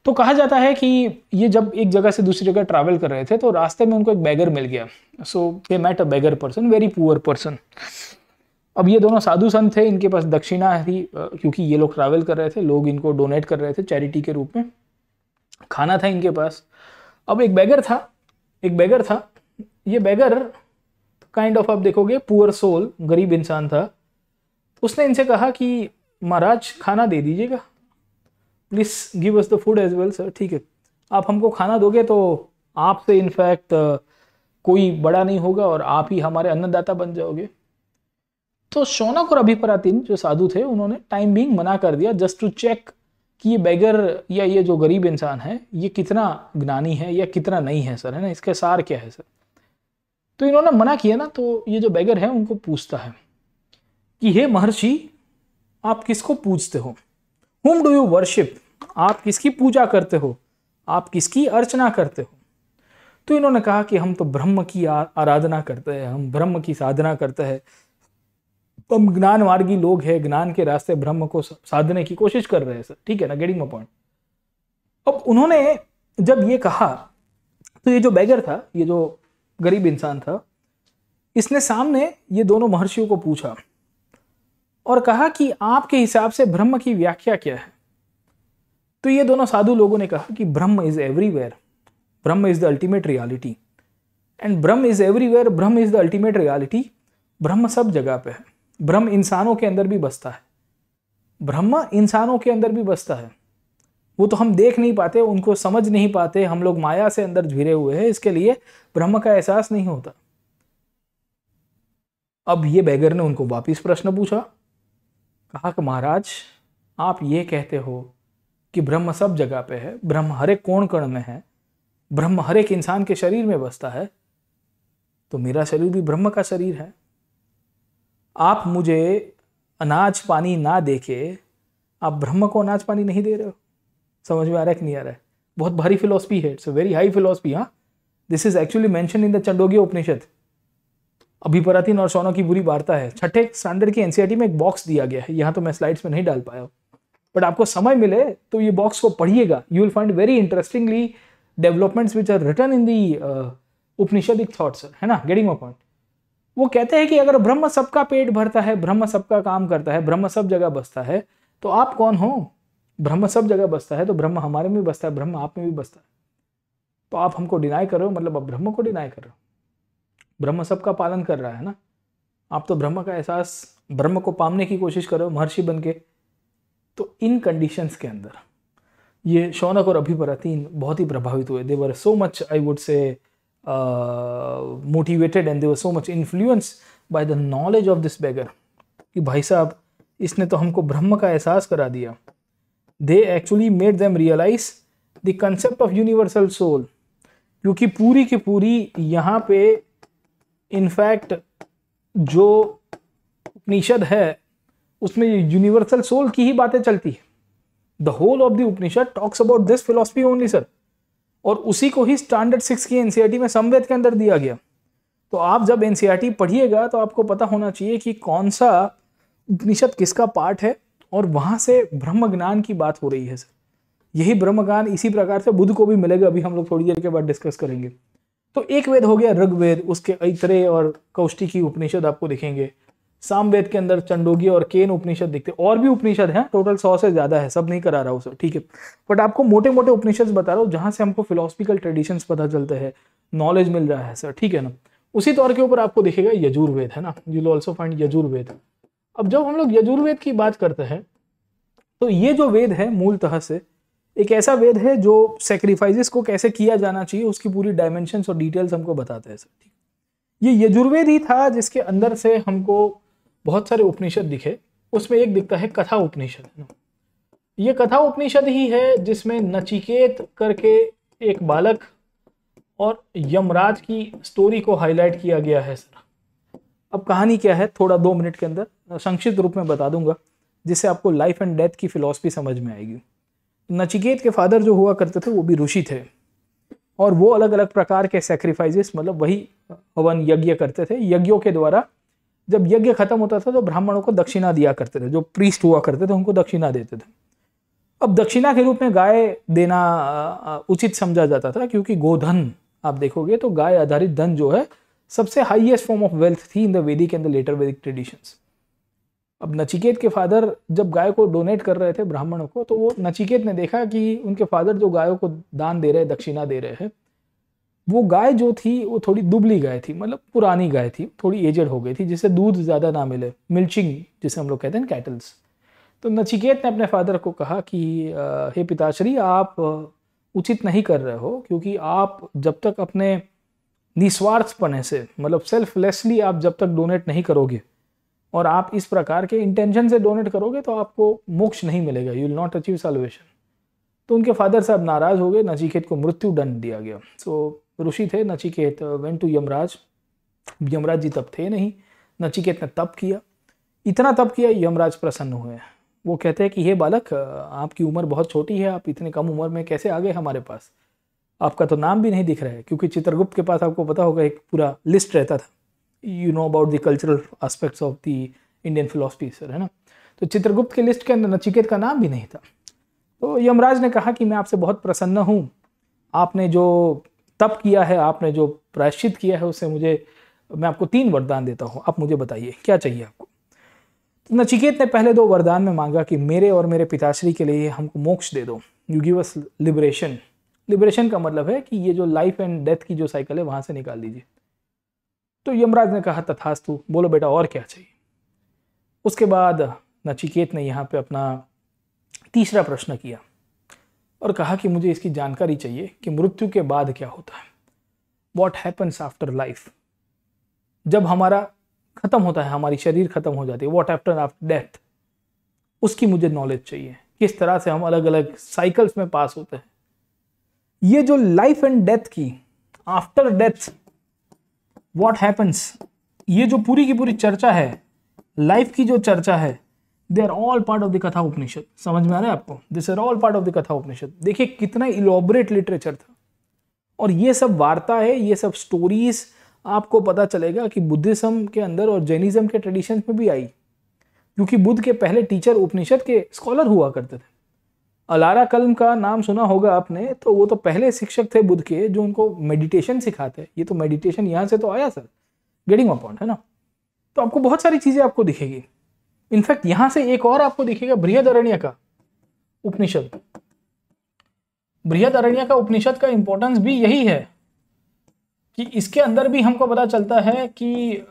तो कहा जाता है कि ये जब एक जगह से दूसरी जगह ट्रैवल कर रहे थे तो रास्ते में उनको एक बेगर मिल गया। So they met a beggar person, very poor person. अब ये दोनों साधु संत थे, इनके पास दक्षिणा थी, क्योंकि ये लोग ट्रैवल कर रहे थे, लोग इनको डोनेट कर रहे थे चैरिटी के रूप में, खाना था इनके पास। अब एक बेगर था, ये बेगर काइंड ऑफ आप देखोगे पुअर सोल, गरीब इंसान था। उसने इनसे कहा कि महाराज खाना दे दीजिएगा, please give us the food as well sir, ठीक है, आप हमको खाना दोगे तो आपसे इनफैक्ट कोई बड़ा नहीं होगा और आप ही हमारे अन्नदाता बन जाओगे। तो शौनक और अभिपरातीन जो साधु थे, उन्होंने टाइम बीइंग मना कर दिया, जस्ट टू चेक कि ये बेगर या ये जो गरीब इंसान है ये कितना ज्ञानी है या कितना नहीं है सर, है ना, इसके सार क्या है सर। तो इन्होंने मना किया ना, तो ये जो बेगर है उनको पूछता है कि हे महर्षि, आप किसको पूजते हो, Whom do you worship? आप किसकी पूजा करते हो, आप किसकी अर्चना करते हो। तो इन्होंने कहा कि हम तो ब्रह्म की आराधना करते हैं, हम ब्रह्म की साधना करते हैं, हम ज्ञान मार्गी लोग हैं, ज्ञान के रास्ते ब्रह्म को साधने की कोशिश कर रहे हैं सर, ठीक है ना, गेटिंग माय पॉइंट। अब उन्होंने जब ये कहा तो ये जो बेगर था, ये जो गरीब इंसान था, इसने सामने ये दोनों महर्षियों को पूछा और कहा कि आपके हिसाब से ब्रह्म की व्याख्या क्या है। तो ये दोनों साधु लोगों ने कहा कि ब्रह्म is everywhere, Brahma is the ultimate reality, and Brahma is everywhere, Brahma is the ultimate reality. ब्रह्म सब जगह पे है, ब्रह्म इंसानों के अंदर भी बसता है, ब्रह्म इंसानों के अंदर भी बसता है। वो तो हम देख नहीं पाते, उनको समझ नहीं पाते, हम लोग माया से अंदर घिरे हुए हैं, इसके लिए ब्रह्म का एहसास नहीं होता। अब ये बेगर ने उनको वापिस प्रश्न पूछा, कहा कि महाराज आप ये कहते हो कि ब्रह्म सब जगह पे है, ब्रह्म हर एक कोण कण में है, ब्रह्म हर एक इंसान के शरीर में बसता है, तो मेरा शरीर भी ब्रह्म का शरीर है। आप मुझे अनाज पानी ना देके आप ब्रह्म को अनाज पानी नहीं दे रहे हो। समझ में आ रहा है कि नहीं आ रहा है? बहुत भारी फिलॉसफी है, it's a very high philosophy. हाँ, this is actually mention in the Chandogya Upanishad. Abhipratarin और शौनक की बुरी वार्ता है, छठे स्टैंडर्ड की एनसीईआरटी में एक बॉक्स दिया गया है, यहाँ तो मैं स्लाइड्स में नहीं डाल पाया, बट आपको समय मिले तो ये बॉक्स को पढ़िएगा। You will find very interestingly developments which are written in the Upanishadic thoughts, है ना, गेटिंग माय पॉइंट। वो कहते हैं कि अगर ब्रह्म सबका पेट भरता है, ब्रह्म सबका काम करता है, ब्रह्म सब जगह बसता है, तो आप कौन हो? ब्रह्म सब जगह बसता है तो ब्रह्म हमारे में भी बसता है, ब्रह्म आप में भी बसता है। तो आप हमको डिनाई कर रहे हो, मतलब आप ब्रह्म को डिनाई कर रहे हो। ब्रह्म सबका पालन कर रहा है ना, आप तो ब्रह्म का एहसास, ब्रह्म को पाने की कोशिश कर रहे हो महर्षि बन के। तो इन कंडीशंस के अंदर ये शौनक और अभिपरातीन बहुत ही प्रभावित हुए। They were so much, I would say, motivated and they were so much influenced by the knowledge of this beggar कि भाई साहब इसने तो हमको ब्रह्म का एहसास करा दिया। They actually made them realise the concept of universal soul, क्योंकि पूरी की पूरी यहाँ पे इनफैक्ट जो उपनिषद है उसमें यूनिवर्सल सोल की ही बातें चलती है। The whole of the Upanishad talks about this philosophy only sir, और उसी को ही स्टैंडर्ड 6 की एनसीईआरटी में समवेद के अंदर दिया गया। तो आप जब एनसीईआरटी पढ़िएगा तो आपको पता होना चाहिए कि कौन सा उपनिषद किसका पार्ट है, और वहां से ब्रह्म ज्ञान की बात हो रही है सर। यही ब्रह्म ज्ञान इसी प्रकार से बुद्ध को भी मिलेगा, अभी हम लोग थोड़ी देर के बाद डिस्कस करेंगे। तो एक वेद हो गया ऋग्वेद, उसके ऐतरेय और कौष्टिकी उपनिषद आपको दिखेंगे। सामवेद के अंदर चंडोगी और केन उपनिषद दिखते, और भी उपनिषद हैं, टोटल 100 से ज्यादा है, सब नहीं करा रहा हूँ सर, ठीक है, बट आपको मोटे मोटे उपनिषद बता रहा हूँ जहां से हमको फिलोसफिकल ट्रेडिशंस पता चलते हैं, नॉलेज मिल रहा है सर, ठीक है ना। उसी तौर के ऊपर आपको दिखेगा यजुर्वेद, है ना, you will also find Yajurveda. अब जब हम लोग यजुर्वेद की बात करते हैं तो ये जो वेद है मूलतः से एक ऐसा वेद है जो सेक्रीफाइसेस को कैसे किया जाना चाहिए उसकी पूरी डायमेंशंस और डिटेल्स हमको बताते हैं सर, ठीक। ये यजुर्वेद ही था जिसके अंदर से हमको बहुत सारे उपनिषद दिखे। उसमें एक दिखता है कथा उपनिषद। ये कथा उपनिषद ही है जिसमें नचिकेत करके एक बालक और यमराज की स्टोरी को हाईलाइट किया गया है सर। अब कहानी क्या है थोड़ा 2 मिनट के अंदर संक्षिप्त रूप में बता दूंगा, जिससे आपको लाइफ एंड डेथ की फिलॉसफी समझ में आएगी। नचिकेत के फादर जो हुआ करते थे वो भी ऋषि थे, और वो अलग अलग प्रकार के सेक्रीफाइसेस, मतलब वही हवन यज्ञ करते थे। यज्ञों के द्वारा जब यज्ञ खत्म होता था तो ब्राह्मणों को दक्षिणा दिया करते थे, जो प्रीस्ट हुआ करते थे उनको दक्षिणा देते थे। अब दक्षिणा के रूप में गाय देना उचित समझा जाता था, क्योंकि गोधन आप देखोगे तो गाय आधारित धन जो है सबसे हाईएस्ट फॉर्म ऑफ वेल्थ थी इन द वैदिक एंड द लेटर वैदिक ट्रेडिशंस। अब नचिकेत के फादर जब गाय को डोनेट कर रहे थे ब्राह्मणों को, तो वो नचिकेत ने देखा कि उनके फादर जो गायों को दान दे रहे हैं, दक्षिणा दे रहे हैं, वो गाय जो थी वो थोड़ी दुबली गाय थी, मतलब पुरानी गाय थी, थोड़ी एजेड हो गई थी, जिससे दूध ज़्यादा ना मिले, मिल्चिंग जिसे हम लोग कहते हैं कैटल्स। तो नचिकेत ने अपने फादर को कहा कि हे पिताश्री, आप उचित नहीं कर रहे हो, क्योंकि आप जब तक अपने निस्वार्थपने से, मतलब सेल्फलेसली आप जब तक डोनेट नहीं करोगे और आप इस प्रकार के इंटेंशन से डोनेट करोगे तो आपको मोक्ष नहीं मिलेगा, you will not achieve salvation. तो उनके फादर साहब नाराज हो गए, नचिकेत को मृत्यु दंड दिया गया। सो ऋषि थे नचिकेत, वेंट टू यमराज। यमराज जी तब थे नहीं, नचिकेत ने तप किया, इतना तप किया यमराज प्रसन्न हुए। वो कहते हैं कि हे बालक, आपकी उम्र बहुत छोटी है, आप इतने कम उम्र में कैसे आ गए हमारे पास, आपका तो नाम भी नहीं दिख रहा है। क्योंकि चित्रगुप्त के पास आपको पता होगा एक पूरा लिस्ट रहता था, you know about the cultural aspects of the Indian philosophy sir, है ना। तो चित्रगुप्त के लिस्ट के अंदर नचिकेत का नाम भी नहीं था। तो यमराज ने कहा कि मैं आपसे बहुत प्रसन्न हूँ, आपने जो तप किया है, आपने जो प्रायश्चित किया है, उससे मैं आपको 3 वरदान देता हूँ, आप मुझे बताइए क्या चाहिए आपको। तो नचिकेत ने पहले 2 वरदान में मांगा कि मेरे और मेरे पिताश्री के लिए हमको मोक्ष दे दो, you give us liberation. Liberation का मतलब है कि ये जो लाइफ एंड डेथ की जो साइकिल है वहां से निकाल दीजिए। तो यमराज ने कहा तथास्तु, बोलो बेटा और क्या चाहिए। उसके बाद नचिकेत ने यहाँ पे अपना तीसरा प्रश्न किया और कहा कि मुझे इसकी जानकारी चाहिए कि मृत्यु के बाद क्या होता है, वॉट हैपन्स आफ्टर लाइफ। जब हमारा खत्म होता है, हमारी शरीर खत्म हो जाती है, वॉट आफ्टर डेथ, उसकी मुझे नॉलेज चाहिए, किस तरह से हम अलग अलग साइकिल्स में पास होते हैं। ये जो लाइफ एंड डेथ की, आफ्टर डेथ व्हाट हैपन्स, ये जो पूरी की पूरी चर्चा है, लाइफ की जो चर्चा है, they are all part of the Katha Upanishad. समझ में आ रहा है आपको? This are all part of the Katha Upanishad. देखिए कितना इलॉबरेट लिटरेचर था, और ये सब वार्ता है, ये सब स्टोरीज आपको पता चलेगा कि बुद्धिज्म के अंदर और जैनिज्म के ट्रेडिशंस में भी आई, क्योंकि बुद्ध के पहले टीचर उपनिषद के स्कॉलर हुआ करते थे। अलारा कल्म का नाम सुना होगा आपने, तो वो तो पहले शिक्षक थे बुद्ध के, जो उनको मेडिटेशन सिखाते। ये तो मेडिटेशन यहाँ से तो आया सर, गेटिंग माय पॉइंट, है ना? तो आपको बहुत सारी चीजें आपको दिखेगी। इनफैक्ट यहां से एक और आपको दिखेगा, बृहदारण्यक का उपनिषद। बृहदारण्यक का उपनिषद का इंपॉर्टेंस भी यही है कि इसके अंदर भी हमको पता चलता है कि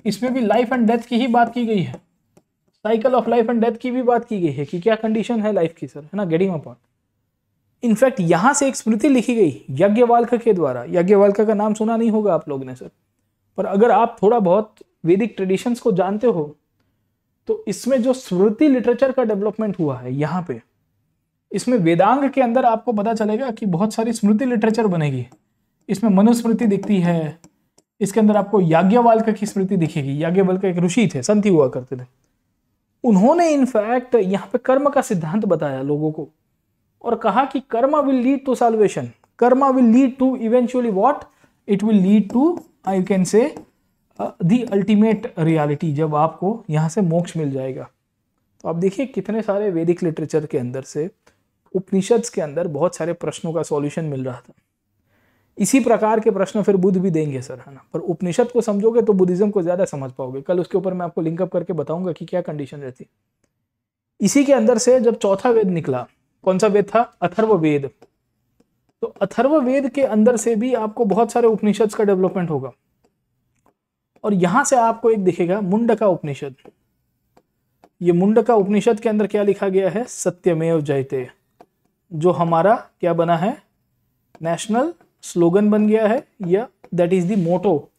इसमें भी लाइफ एंड डेथ की ही बात की गई है, cycle of life and death की भी बात की गई है कि क्या कंडीशन है लाइफ की सर, है ना? Getting my point. इनफैक्ट यहां से एक स्मृति लिखी गई याज्ञवल्क्य के द्वारा। याज्ञवल्क्य का नाम सुना नहीं होगा आप लोगों ने सर, पर अगर आप थोड़ा बहुत वैदिक ट्रेडिशंस को जानते हो तो इसमें जो स्मृति लिटरेचर का डेवलपमेंट हुआ है यहाँ पे, इसमें वेदांग के अंदर आपको पता चलेगा कि बहुत सारी स्मृति लिटरेचर बनेगी। इसमें मनुस्मृति दिखती है, इसके अंदर आपको याज्ञवल्क्य की स्मृति दिखेगी। याज्ञवल्क्य एक ऋषि थे, संत ही हुआ करते थे। उन्होंने इनफैक्ट यहाँ पे कर्म का सिद्धांत बताया लोगों को, और कहा कि karma will lead to salvation, karma will lead to eventually what, it will lead to, I can say the ultimate reality, जब आपको यहाँ से मोक्ष मिल जाएगा। तो आप देखिए कितने सारे वैदिक लिटरेचर के अंदर से उपनिषद्स के अंदर बहुत सारे प्रश्नों का सॉल्यूशन मिल रहा था। इसी प्रकार के प्रश्न फिर बुद्ध भी देंगे सर, है ना? पर उपनिषद को समझोगे तो बुद्धिज्म को ज्यादा समझ पाओगे। कल उसके ऊपर मैं आपको लिंकअप करके बताऊंगा कि क्या कंडीशन रहती। इसी के अंदर से जब चौथा वेद निकला, कौन सा वेद था? अथर्ववेद। तो अथर्ववेद के अंदर से भी आपको बहुत सारे उपनिषद का डेवलपमेंट होगा, और यहां से आपको एक दिखेगा मुंडका उपनिषद। ये मुंडका उपनिषद के अंदर क्या लिखा गया है? सत्यमेव जयते, जो हमारा क्या बना है? नेशनल स्लोगन बन गया है, या that is the motto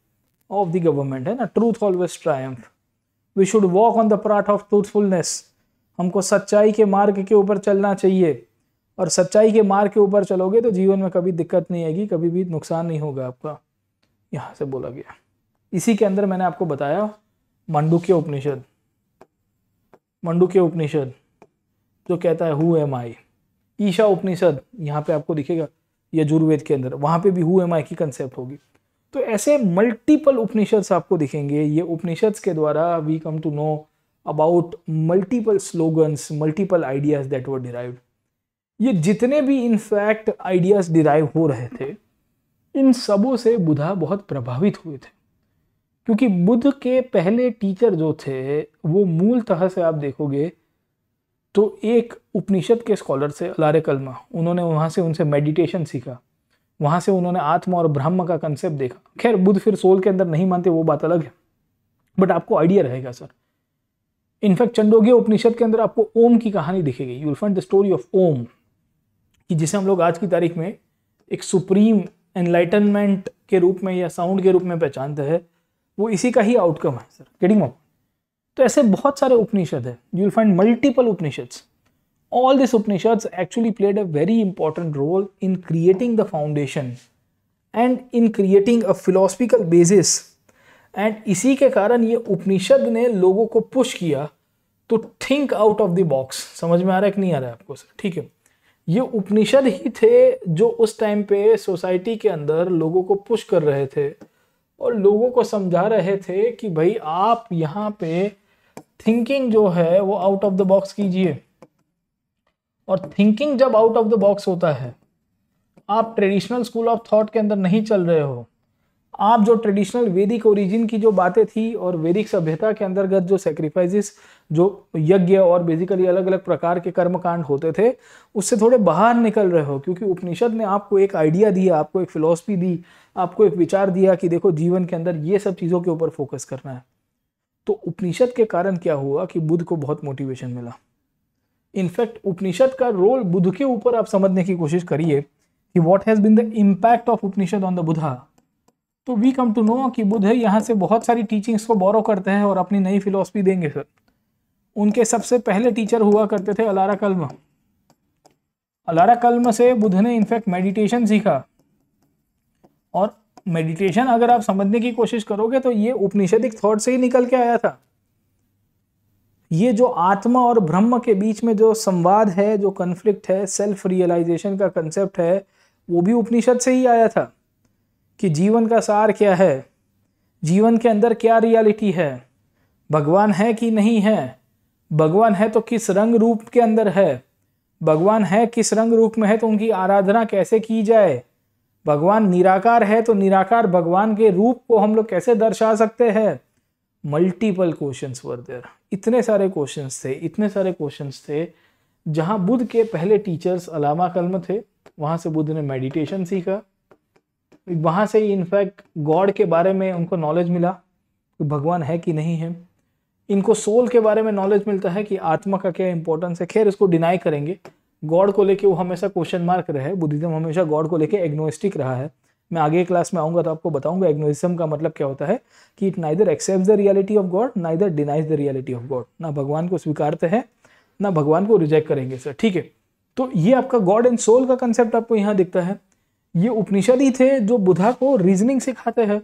of the government, है ना? Truth always triumph, we should walk on the path of truthfulness. हमको सच्चाई के मार्ग के ऊपर चलना चाहिए, और सच्चाई के मार्ग के ऊपर चलोगे तो जीवन में कभी दिक्कत नहीं आएगी, कभी भी नुकसान नहीं होगा आपका। यहां से बोला गया। इसी के अंदर मैंने आपको बताया मांडुक्य उपनिषद। मांडुक्य उपनिषद जो कहता है हु एम आई। ईशा उपनिषद यहाँ पे आपको दिखेगा यजुर्वेद के अंदर, वहां पे भी हु एम आई की कंसेप्ट होगी। तो ऐसे मल्टीपल उपनिषद्स आपको दिखेंगे। ये उपनिषद्स के द्वारा we come to know about multiple slogans, multiple ideas that were derived. ये जितने भी इनफैक्ट आइडियाज डिराइव हो रहे थे, इन सबों से बुद्धा बहुत प्रभावित हुए थे, क्योंकि बुद्ध के पहले टीचर जो थे वो मूलतः से आप देखोगे तो एक उपनिषद के स्कॉलर से अलारे कल्मा। उन्होंने वहाँ से उनसे मेडिटेशन सीखा, वहाँ से उन्होंने आत्मा और ब्रह्म का कंसेप्ट देखा। खैर बुद्ध फिर सोल के अंदर नहीं मानते, वो बात अलग है, बट आपको आइडिया रहेगा सर। इनफैक्ट छंदोग्य उपनिषद के अंदर आपको ओम की कहानी दिखेगी। You will find the story of Om, कि जिसे हम लोग आज की तारीख में एक सुप्रीम एनलाइटनमेंट के रूप में या साउंड के रूप में पहचानते हैं, वो इसी का ही आउटकम है सर। Getting my? तो ऐसे बहुत सारे उपनिषद है, you will find multiple Upanishads. All this Upanishads actually played a very important role in creating the foundation and in creating a philosophical basis. And इसी के कारण ये उपनिषद ने लोगों को पुश किया to think out of the box. समझ में आ रहा है कि नहीं आ रहा है आपको सर? ठीक है, ये उपनिषद ही थे जो उस टाइम पे सोसाइटी के अंदर लोगों को पुश कर रहे थे और लोगों को समझा रहे थे कि भाई आप यहाँ पे थिंकिंग जो है वो आउट ऑफ द बॉक्स कीजिए। और थिंकिंग जब आउट ऑफ द बॉक्स होता है, आप ट्रेडिशनल स्कूल ऑफ थॉट के अंदर नहीं चल रहे हो, आप जो ट्रेडिशनल वैदिक ओरिजिन की जो बातें थी और वैदिक सभ्यता के अंतर्गत जो सेक्रीफाइसेस, जो यज्ञ और बेसिकली अलग अलग प्रकार के कर्मकांड होते थे, उससे थोड़े बाहर निकल रहे हो, क्योंकि उपनिषद ने आपको एक आइडिया दिया, आपको एक फिलॉसफी दी, आपको एक विचार दिया कि देखो जीवन के अंदर ये सब चीज़ों के ऊपर फोकस करना है। तो उपनिषद के कारण क्या हुआ कि बुद्ध को बहुत मोटिवेशन मिला। इनफैक्ट उपनिषद का रोल बुद्ध के ऊपर आप समझने की कोशिश करिए कि what has been the impact of Upanishad on the Buddha. तो वी कम टू नो कि बुद्ध यहाँ से बहुत सारी टीचिंग्स को बोरो करते हैं और अपनी नई फिलॉसफी देंगे सर। उनके सबसे पहले टीचर हुआ करते थे अलारा कल्म। अलारा कल्म से बुद्ध ने इनफैक्ट मेडिटेशन सीखा, और मेडिटेशन अगर आप समझने की कोशिश करोगे तो ये उपनिषदिक थॉट से ही निकल के आया था। ये जो आत्मा और ब्रह्म के बीच में जो संवाद है, जो कन्फ्लिक्ट है, सेल्फ रियलाइजेशन का कंसेप्ट है, वो भी उपनिषद से ही आया था कि जीवन का सार क्या है, जीवन के अंदर क्या रियलिटी है, भगवान है कि नहीं है, भगवान है तो किस रंग रूप के अंदर है, भगवान है किस रंग रूप में है तो उनकी आराधना कैसे की जाए, भगवान निराकार है तो निराकार भगवान के रूप को हम लोग कैसे दर्शा सकते हैं। मल्टीपल क्वेश्चंस वर देयर, इतने सारे क्वेश्चंस थे जहां बुद्ध के पहले टीचर्स अलामा कल्म थे। वहां से बुद्ध ने मेडिटेशन सीखा, वहां से इनफैक्ट गॉड के बारे में उनको नॉलेज मिला कि भगवान है कि नहीं है। इनको सोल के बारे में नॉलेज मिलता है कि आत्मा का क्या इंपॉर्टेंस है। खैर इसको डिनाई करेंगे, गॉड को लेके वो हमेशा क्वेश्चन मार्क रहे। बुद्धिज्म हमेशा गॉड को लेके एग्नोस्टिक रहा है। मैं आगे क्लास में आऊंगा तो आपको बताऊंगा एग्नोसिज्म का मतलब क्या होता है, कि it neither accepts the reality of God neither denies the reality of God. ना भगवान को स्वीकारते हैं ना भगवान को रिजेक्ट करेंगे सर, ठीक है। तो ये आपका गॉड एंड सोल का कंसेप्ट आपको यहाँ दिखता है। ये उपनिषद ही थे जो बुद्धा को रीजनिंग सिखाते हैं,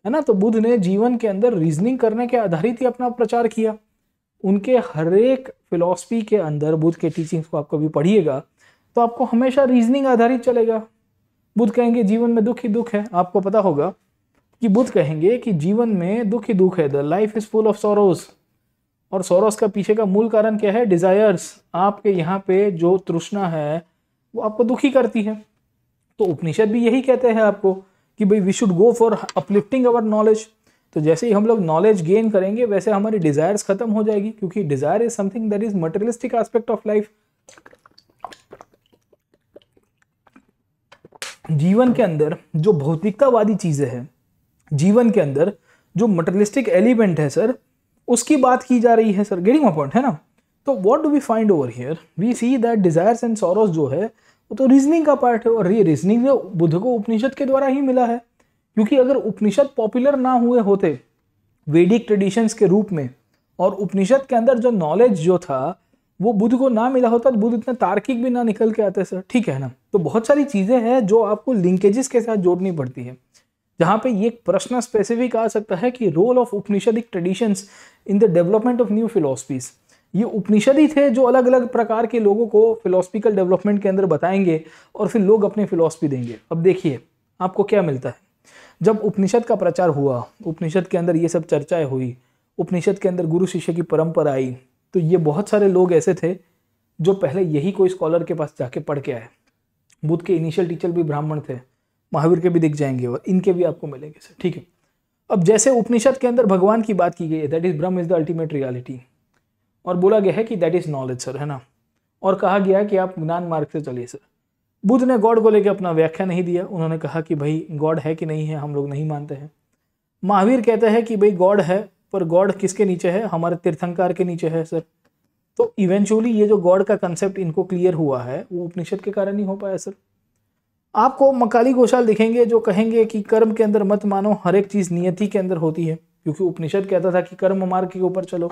है ना। तो बुद्ध ने जीवन के अंदर रीजनिंग करने के आधारित ही अपना प्रचार किया। उनके हर एक फिलॉसफी के अंदर बुद्ध के टीचिंग्स को आप कभी पढ़िएगा तो आपको हमेशा रीजनिंग आधारित चलेगा। बुद्ध कहेंगे जीवन में दुख ही दुख है। आपको पता होगा कि बुद्ध कहेंगे कि जीवन में दुख ही दुख है, the life is full of sorrows. और सॉरोज का पीछे का मूल कारण क्या है, डिजायर्स। आपके यहाँ पे जो तृष्णा है वो आपको दुखी करती है। तो उपनिषद भी यही कहते हैं आपको कि भाई we should go for uplifting our knowledge. तो जैसे ही हम लोग नॉलेज गेन करेंगे वैसे हमारी डिजायर्स खत्म हो जाएगी, क्योंकि desire is something that is materialistic aspect of life. जीवन के अंदर जो भौतिकतावादी चीजें हैं, जीवन के अंदर जो मटेरियलिस्टिक एलिमेंट है सर, उसकी बात की जा रही है सर। गेटिंग माय पॉइंट, है ना। तो what do we find over here, we see that desires and sorrows जो है वो तो रीजनिंग का पार्ट है। और ये रीजनिंग जो बुद्ध को उपनिषद के द्वारा ही मिला है, क्योंकि अगर उपनिषद पॉपुलर ना हुए होते वैदिक ट्रेडिशंस के रूप में, और उपनिषद के अंदर जो नॉलेज जो था वो बुद्ध को ना मिला होता तो बुद्ध इतना तार्किक भी ना निकल के आते सर, ठीक है ना। तो बहुत सारी चीजें हैं जो आपको लिंकेजेस के साथ जोड़नी पड़ती है, जहां पे ये प्रश्न स्पेसिफिक आ सकता है कि role of Upanishadic traditions in the development of new philosophies. ये उपनिषद ही थे जो अलग अलग प्रकार के लोगों को फिलोसफिकल डेवलपमेंट के अंदर बताएंगे और फिर लोग अपनी फिलोसफी देंगे। अब देखिए आपको क्या मिलता है, जब उपनिषद का प्रचार हुआ, उपनिषद के अंदर ये सब चर्चाएं हुई, उपनिषद के अंदर गुरु शिष्य की परंपरा आई, तो ये बहुत सारे लोग ऐसे थे जो पहले यही कोई स्कॉलर के पास जाके पढ़ के आए। बुद्ध के इनिशियल टीचर भी ब्राह्मण थे, महावीर के भी दिख जाएंगे और इनके भी आपको मिलेंगे सर, ठीक है। अब जैसे उपनिषद के अंदर भगवान की बात की गई है, that is Brahma is the ultimate reality, और बोला गया है कि दैट इज नॉलेज सर, है ना। और कहा गया कि आप ज्ञान मार्ग से चलिए सर। बुद्ध ने गॉड को लेकर अपना व्याख्या नहीं दिया, उन्होंने कहा कि भाई गॉड है कि नहीं है हम लोग नहीं मानते हैं। महावीर कहते हैं कि भाई गॉड है, पर गॉड किसके नीचे है, हमारे तीर्थंकर के नीचे है सर। तो इवेंचुअली ये जो गॉड का कंसेप्ट इनको क्लियर हुआ है वो उपनिषद के कारण ही हो पाया सर। आपको मकाली घोषाल दिखेंगे जो कहेंगे कि कर्म के अंदर मत मानो, हर एक चीज नियति के अंदर होती है, क्योंकि उपनिषद कहता था कि कर्म मार्ग के ऊपर चलो।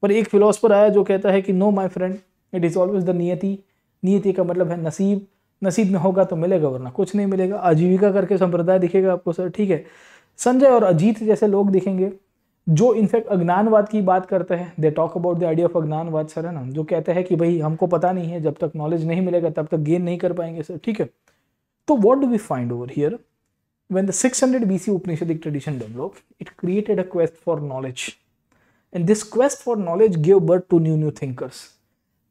पर एक फिलोसफर आया जो कहता है कि no my friend, it is always the niyati. नियति का मतलब है नसीब, नसीब में होगा तो मिलेगा वरना कुछ नहीं मिलेगा। आजीविका करके संप्रदाय दिखेगा आपको सर, ठीक है। संजय और अजीत जैसे लोग दिखेंगे जो इनफैक्ट अज्ञानवाद की बात करते हैं, they talk about the idea of Agyanvad sir, है ना, जो कहते हैं कि भाई हमको पता नहीं है, जब तक नॉलेज नहीं मिलेगा तब तक गेन नहीं कर पाएंगे सर, ठीक है। तो what do we find over here, when the 600 BC Upanishadic tradition developed, it created a quest for knowledge, and this quest for knowledge gave birth to new thinkers.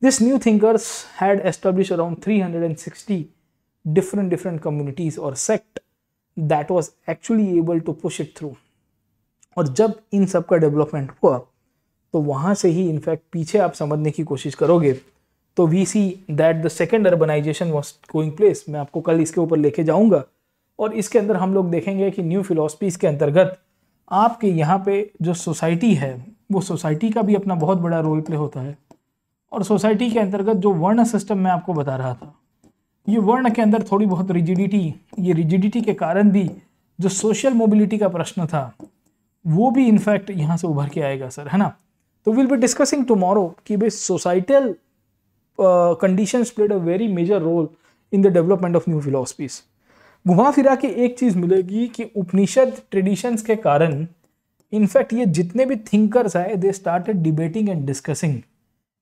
These new thinkers had established around 360 different communities or sect that was actually able to push it through. और जब इन सब का development हुआ तो वहाँ से ही in fact पीछे आप समझने की कोशिश करोगे तो we see that the second urbanisation was going place. मैं आपको कल इसके ऊपर लेके जाऊँगा और इसके अंदर हम लोग देखेंगे कि न्यू फिलोसफीज के अंतर्गत आपके यहाँ पे जो सोसाइटी है वो सोसाइटी का भी अपना बहुत बड़ा रोल प्ले होता है। और सोसाइटी के अंतर्गत जो वर्ण सिस्टम मैं आपको बता रहा था, ये वर्ण के अंदर थोड़ी बहुत रिजिडिटी, ये रिजिडिटी के कारण भी जो सोशल मोबिलिटी का प्रश्न था वो भी इनफैक्ट यहाँ से उभर के आएगा सर, है ना। तो विल बी डिस्कसिंग टुमारो कि भाई societal conditions played a very major role in the development of new philosophies. घुमा फिरा के एक चीज मिलेगी कि उपनिषद ट्रेडिशंस के कारण इनफैक्ट ये जितने भी थिंकर्स आए they started debating and discussing.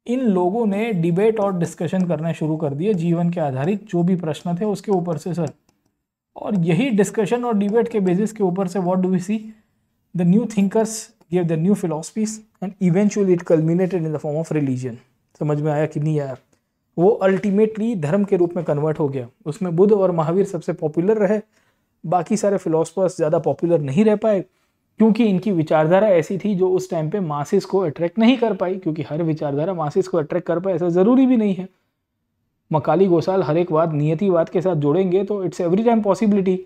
इन लोगों ने डिबेट और डिस्कशन करना शुरू कर दिए जीवन के आधारित जो भी प्रश्न थे उसके ऊपर से सर। और यही डिस्कशन और डिबेट के बेसिस के ऊपर से what do we see, the new thinkers give the new philosophies and eventually it culminated in the form of religion. समझ में आया कि नहीं आया? वो अल्टीमेटली धर्म के रूप में कन्वर्ट हो गया। उसमें बुद्ध और महावीर सबसे पॉपुलर रहे, बाकी सारे फिलोसफर्स ज़्यादा पॉपुलर नहीं रह पाए क्योंकि इनकी विचारधारा ऐसी थी जो उस टाइम पे मासेस को अट्रैक्ट नहीं कर पाई। क्योंकि हर विचारधारा मासेस को अट्रैक्ट कर पाए ऐसा ज़रूरी भी नहीं है। मकाली गोसाल हर एक बात नियतिवाद के साथ जोड़ेंगे तो इट्स एवरी टाइम पॉसिबिलिटी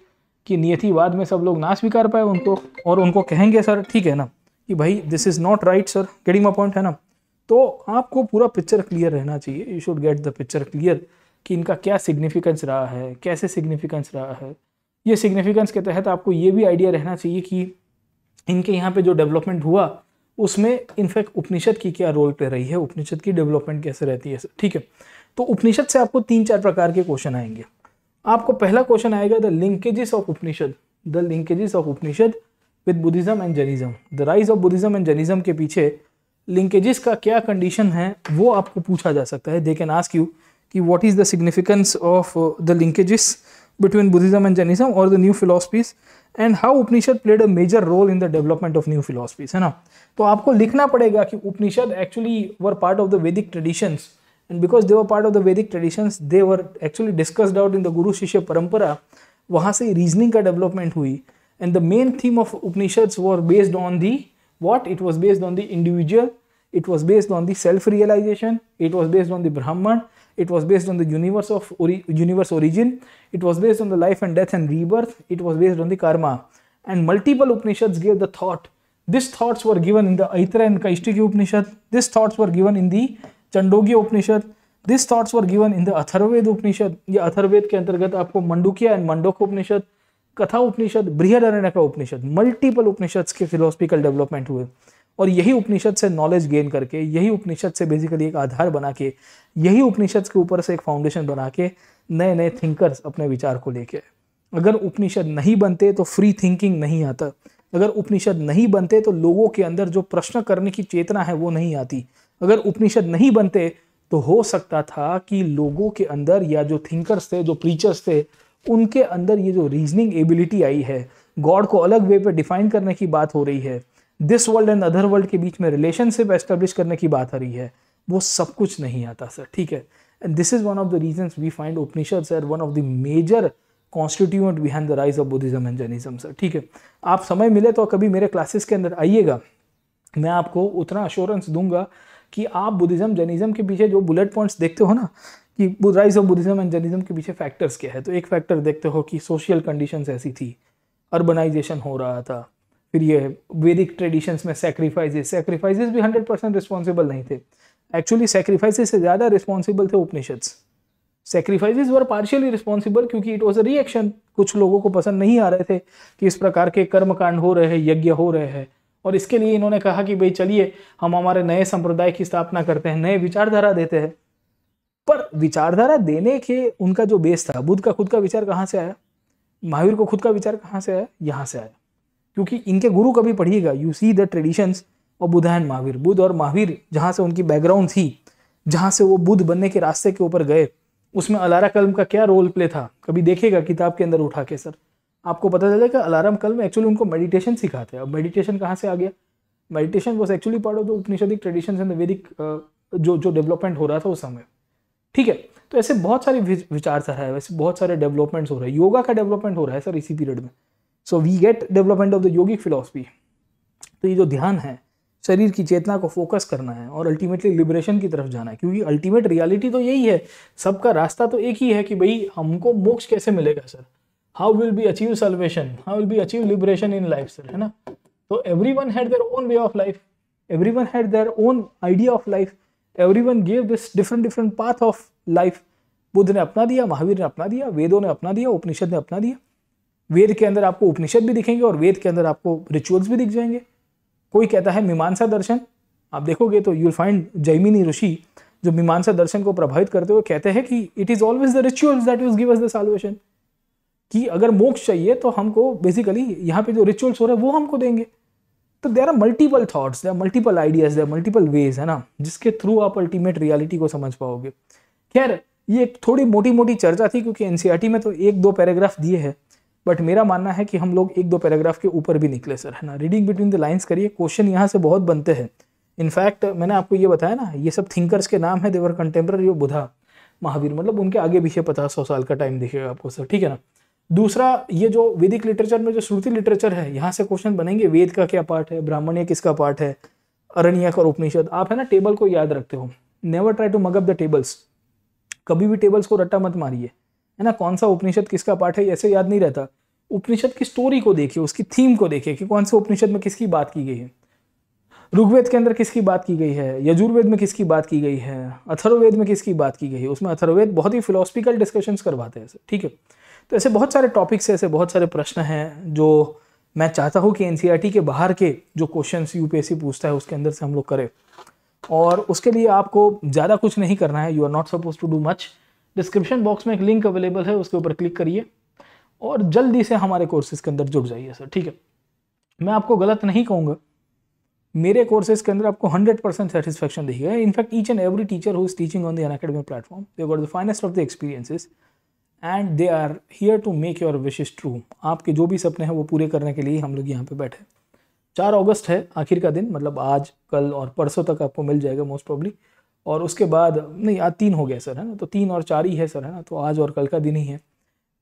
कि नियतिवाद में सब लोग ना स्वीकार पाए उनको, और उनको कहेंगे सर ठीक है ना कि भाई this is not right sir, getting my point है ना। तो आपको पूरा पिक्चर क्लियर रहना चाहिए, you should get the picture clear कि इनका क्या सिग्निफिकेंस रहा है, कैसे सिग्निफिकेंस रहा है। ये सिग्निफिकेंस के तहत आपको ये भी आइडिया रहना चाहिए कि इनके यहाँ पे जो डेवलपमेंट हुआ उसमें इनफैक्ट उपनिषद की क्या रोल प्ले रही है, उपनिषद की डेवलपमेंट कैसे रहती है। ठीक है, तो उपनिषद से आपको 3-4 प्रकार के क्वेश्चन आएंगे। आपको पहला क्वेश्चन आएगा the linkages of Upanishad, the linkages of Upanishad with Buddhism and Jainism. The rise of Buddhism and Jainism के पीछे लिंकेजेस का क्या कंडीशन है वो आपको पूछा जा सकता है। दे कैन आस्क यू कि what is the significance of the linkages between Buddhism and Jainism or the new philosophies and how Upanishad played a major role in the development of new philosophies, है ना। तो आपको लिखना पड़ेगा कि उपनिषद actually were part of the Vedic traditions and because they were part of the Vedic traditions they were actually discussed out in the Guru Shishya परंपरा। वहाँ से reasoning का development हुई and the main theme of Upanishads were based on the what? It was based on the individual, it was based on the self-realization, it was based on the Brahman, it was based on the universe origin, it was based on the life and death and rebirth, it was based on the karma. And multiple Upanishads gave the thought. These thoughts were given in the Aitra and Kaishtikya Upanishad, these thoughts were given in the Chandogya Upanishad, these thoughts were given in the Atharvaved Upanishad। ये अथर्ववेद के अंतर्गत आपको मंडूक्य and मंडोक उपनिषद, कथा उपनिषद, Brihadaranyaka Upanishad, multiple Upanishads के philosophical development हुए। और यही उपनिषद से नॉलेज गेन करके, यही उपनिषद से बेसिकली एक आधार बना के, यही उपनिषद के ऊपर से एक फाउंडेशन बना के नए नए थिंकर्स अपने विचार को लेके। अगर उपनिषद नहीं बनते तो फ्री थिंकिंग नहीं आता, अगर उपनिषद नहीं बनते तो लोगों के अंदर जो प्रश्न करने की चेतना है वो नहीं आती, अगर उपनिषद नहीं बनते तो हो सकता था कि लोगों के अंदर या जो थिंकर्स थे, जो प्रीचर्स थे, उनके अंदर ये जो रीजनिंग एबिलिटी आई है, गॉड को अलग वे पे डिफाइन करने की बात हो रही है, this world and other world के बीच में रिलेशनशिप एस्टेब्लिश करने की बात आ रही है, वो सब कुछ नहीं आता सर। ठीक है, and this is one of the reasons we find Upanishads are one of the major constituent behind the rise of Buddhism and Jainism sir. ठीक है, आप समय मिले तो कभी मेरे क्लासेस के अंदर आइएगा, मैं आपको उतना अश्योरेंस दूंगा कि आप बुद्धिज्म जैनिज्म के पीछे जो बुलेट पॉइंट्स देखते हो ना कि rise of Buddhism and Jainism के पीछे फैक्टर्स क्या है, तो एक फैक्टर देखते हो कि सोशल कंडीशंस ऐसी थी, अर्बनाइजेशन हो रहा था, फिर ये वैदिक ट्रेडिशंस में सैक्रिफाइसेस भी 100% रिस्पॉन्सिबल नहीं थे। एक्चुअली सैक्रिफाइसेस से ज़्यादा रिस्पॉन्सिबल थे उपनिषद्स। सैक्रिफाइसेस वर पार्शियली रिस्पॉन्सिबल क्योंकि इट वॉज अ रिएक्शन, कुछ लोगों को पसंद नहीं आ रहे थे कि इस प्रकार के कर्मकांड हो रहे हैं, यज्ञ हो रहे हैं, और इसके लिए इन्होंने कहा कि भाई चलिए हम हमारे नए संप्रदाय की स्थापना करते हैं, नए विचारधारा देते हैं। पर विचारधारा देने के उनका जो बेस था, बुद्ध का खुद का विचार कहाँ से आया, महावीर को खुद का विचार कहाँ से आया, यहाँ से आया, क्योंकि इनके गुरु कभी पढ़िएगा, you see the traditions of Buddha and Mahavir. Buddha और महावीर जहाँ से उनकी बैकग्राउंड थी, जहाँ से वो बुद्ध बनने के रास्ते के ऊपर गए, उसमें अलारा कल्म का क्या रोल प्ले था, कभी देखिएगा किताब के अंदर उठा के सर, आपको पता चलेगा अलाराम कल्म एक्चुअली उनको मेडिटेशन सिखाते हैं। अब मेडिटेशन कहाँ से आ गया, meditation was actually part of the Upanishadic traditions and the वैदिक जो डेवलपमेंट हो रहा था उस समय। ठीक है, तो ऐसे बहुत सारे विचारधारा है, वैसे बहुत सारे डेवलपमेंट्स हो रहे हैं, योगा का डेवलपमेंट हो रहा है सर इसी पीरियड में। So we get development of the yogic philosophy. तो ये जो ध्यान है, शरीर की चेतना को फोकस करना है और अल्टीमेटली लिबरेशन की तरफ जाना है, क्योंकि अल्टीमेट रियलिटी तो यही है, सबका रास्ता तो एक ही है कि भाई हमको मोक्ष कैसे मिलेगा sir, how will be achieve salvation, how will be achieve liberation in life sir, है ना। तो everyone had their own way of life, everyone had their own idea of life, everyone give this different path of life. Buddha ने अपना दिया, महावीर ने अपना दिया, वेदों ने अपना दिया, उपनिषद ने अपना दिया। वेद के अंदर आपको उपनिषद भी दिखेंगे और वेद के अंदर आपको रिचुअल्स भी दिख जाएंगे। कोई कहता है मीमांसा दर्शन, आप देखोगे तो यूल फाइंड जैमिनी ऋषि जो मीमांसा दर्शन को प्रभावित करते हुए कहते हैं कि it is always the rituals that will give us the solution, कि अगर मोक्ष चाहिए तो हमको बेसिकली यहाँ पे जो रिचुअल्स हो रहे हैं वो हमको देंगे। तो there are multiple thoughts, there are multiple ideas, there are multiple ways, है ना, जिसके थ्रू आप अल्टीमेट रियलिटी को समझ पाओगे। खैर ये एक थोड़ी मोटी मोटी चर्चा थी क्योंकि एनसीईआरटी में तो 1-2 पैराग्राफ दिए हैं, बट मेरा मानना है कि हम लोग 1-2 पैराग्राफ के ऊपर भी निकले सर, है ना। रीडिंग बिटवीन द लाइंस करिए, क्वेश्चन यहाँ से बहुत बनते हैं। इनफैक्ट मैंने आपको ये बताया ना, ये सब थिंकर्स के नाम है, देवर कंटेम्प्रेरी ऑफ बुद्धा, महावीर, मतलब उनके आगे पीछे 50-100 साल का टाइम दिखेगा आपको सर, ठीक है ना। दूसरा, ये जो वैदिक लिटरेचर में जो श्रुति लिटरेचर है, यहाँ से क्वेश्चन बनेंगे, वेद का क्या पार्ट है, ब्राह्मण्य किसका पार्ट है, अरण्यक और उपनिषद। आप है ना टेबल को याद रखते हो, never try to mug up the tables, कभी भी टेबल्स को रट्टा मत मारिए, है ना। कौन सा उपनिषद किसका पार्ट है ऐसे याद नहीं रहता, उपनिषद की स्टोरी को देखिए, उसकी थीम को देखिए कि कौन से उपनिषद में किसकी बात की गई है, ऋग्वेद के अंदर किसकी बात की गई है, यजुर्वेद में किसकी बात की गई है, अथर्ववेद में किसकी बात की गई है। उसमें अथर्ववेद बहुत ही फिलोसफिकल डिस्कशंस करवाते हैं, ठीक है। तो ऐसे बहुत सारे टॉपिक्स हैं, ऐसे बहुत सारे प्रश्न हैं जो मैं चाहता हूँ कि एनसीईआरटी के बाहर के जो क्वेश्चंस यूपीएससी पूछता है उसके अंदर से हम लोग करें। और उसके लिए आपको ज़्यादा कुछ नहीं करना है, you are not suppose to do much. Description box में एक लिंक अवेलेबल है, उसके ऊपर क्लिक करिए और जल्दी से हमारे कोर्सेज के अंदर जुड़ जाइए सर, ठीक है। मैं आपको गलत नहीं कहूँगा, मेरे कोर्सेज के अंदर आपको 100% सेटिस्फैक्शन दिखेगा। In fact each and every teacher who is teaching on the Unacademy platform, they got the finest of the experiences and they are here to make your wishes true. आपके जो भी सपने हैं वो पूरे करने के लिए हम लोग यहाँ पे बैठे। 4 अगस्त है आखिर का दिन, मतलब आज, कल और परसों तक आपको मिल जाएगा मोस्ट प्रॉब्ली। और उसके बाद नहीं, आज 3 हो गया सर, है ना, तो 3 और 4 ही है सर, है ना, तो आज और कल का दिन ही है।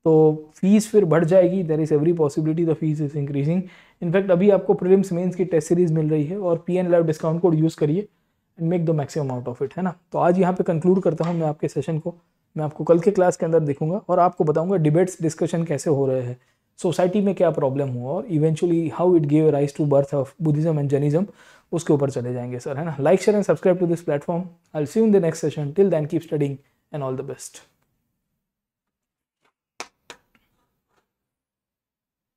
तो फीस फिर बढ़ जाएगी, there is every possibility the fees is increasing. In fact अभी आपको प्रीलिम्स मेंस की टेस्ट सीरीज मिल रही है और PN live discount code use करिए and make the maximum out of it, है ना। तो आज यहाँ पे कंक्लूड करता हूँ मैं आपके सेशन को। मैं आपको कल के क्लास के अंदर देखूंगा और आपको बताऊंगा डिबेट्स डिस्कशन कैसे हो रहे हैं, सोसाइटी में क्या प्रॉब्लम हुआ और eventually how it give rise to birth of Buddhism and Jainism, उसके ऊपर चले जाएंगे सर, है ना। Like share and subscribe to this platform. I will see you in the next session. Till then keep studying and all the best.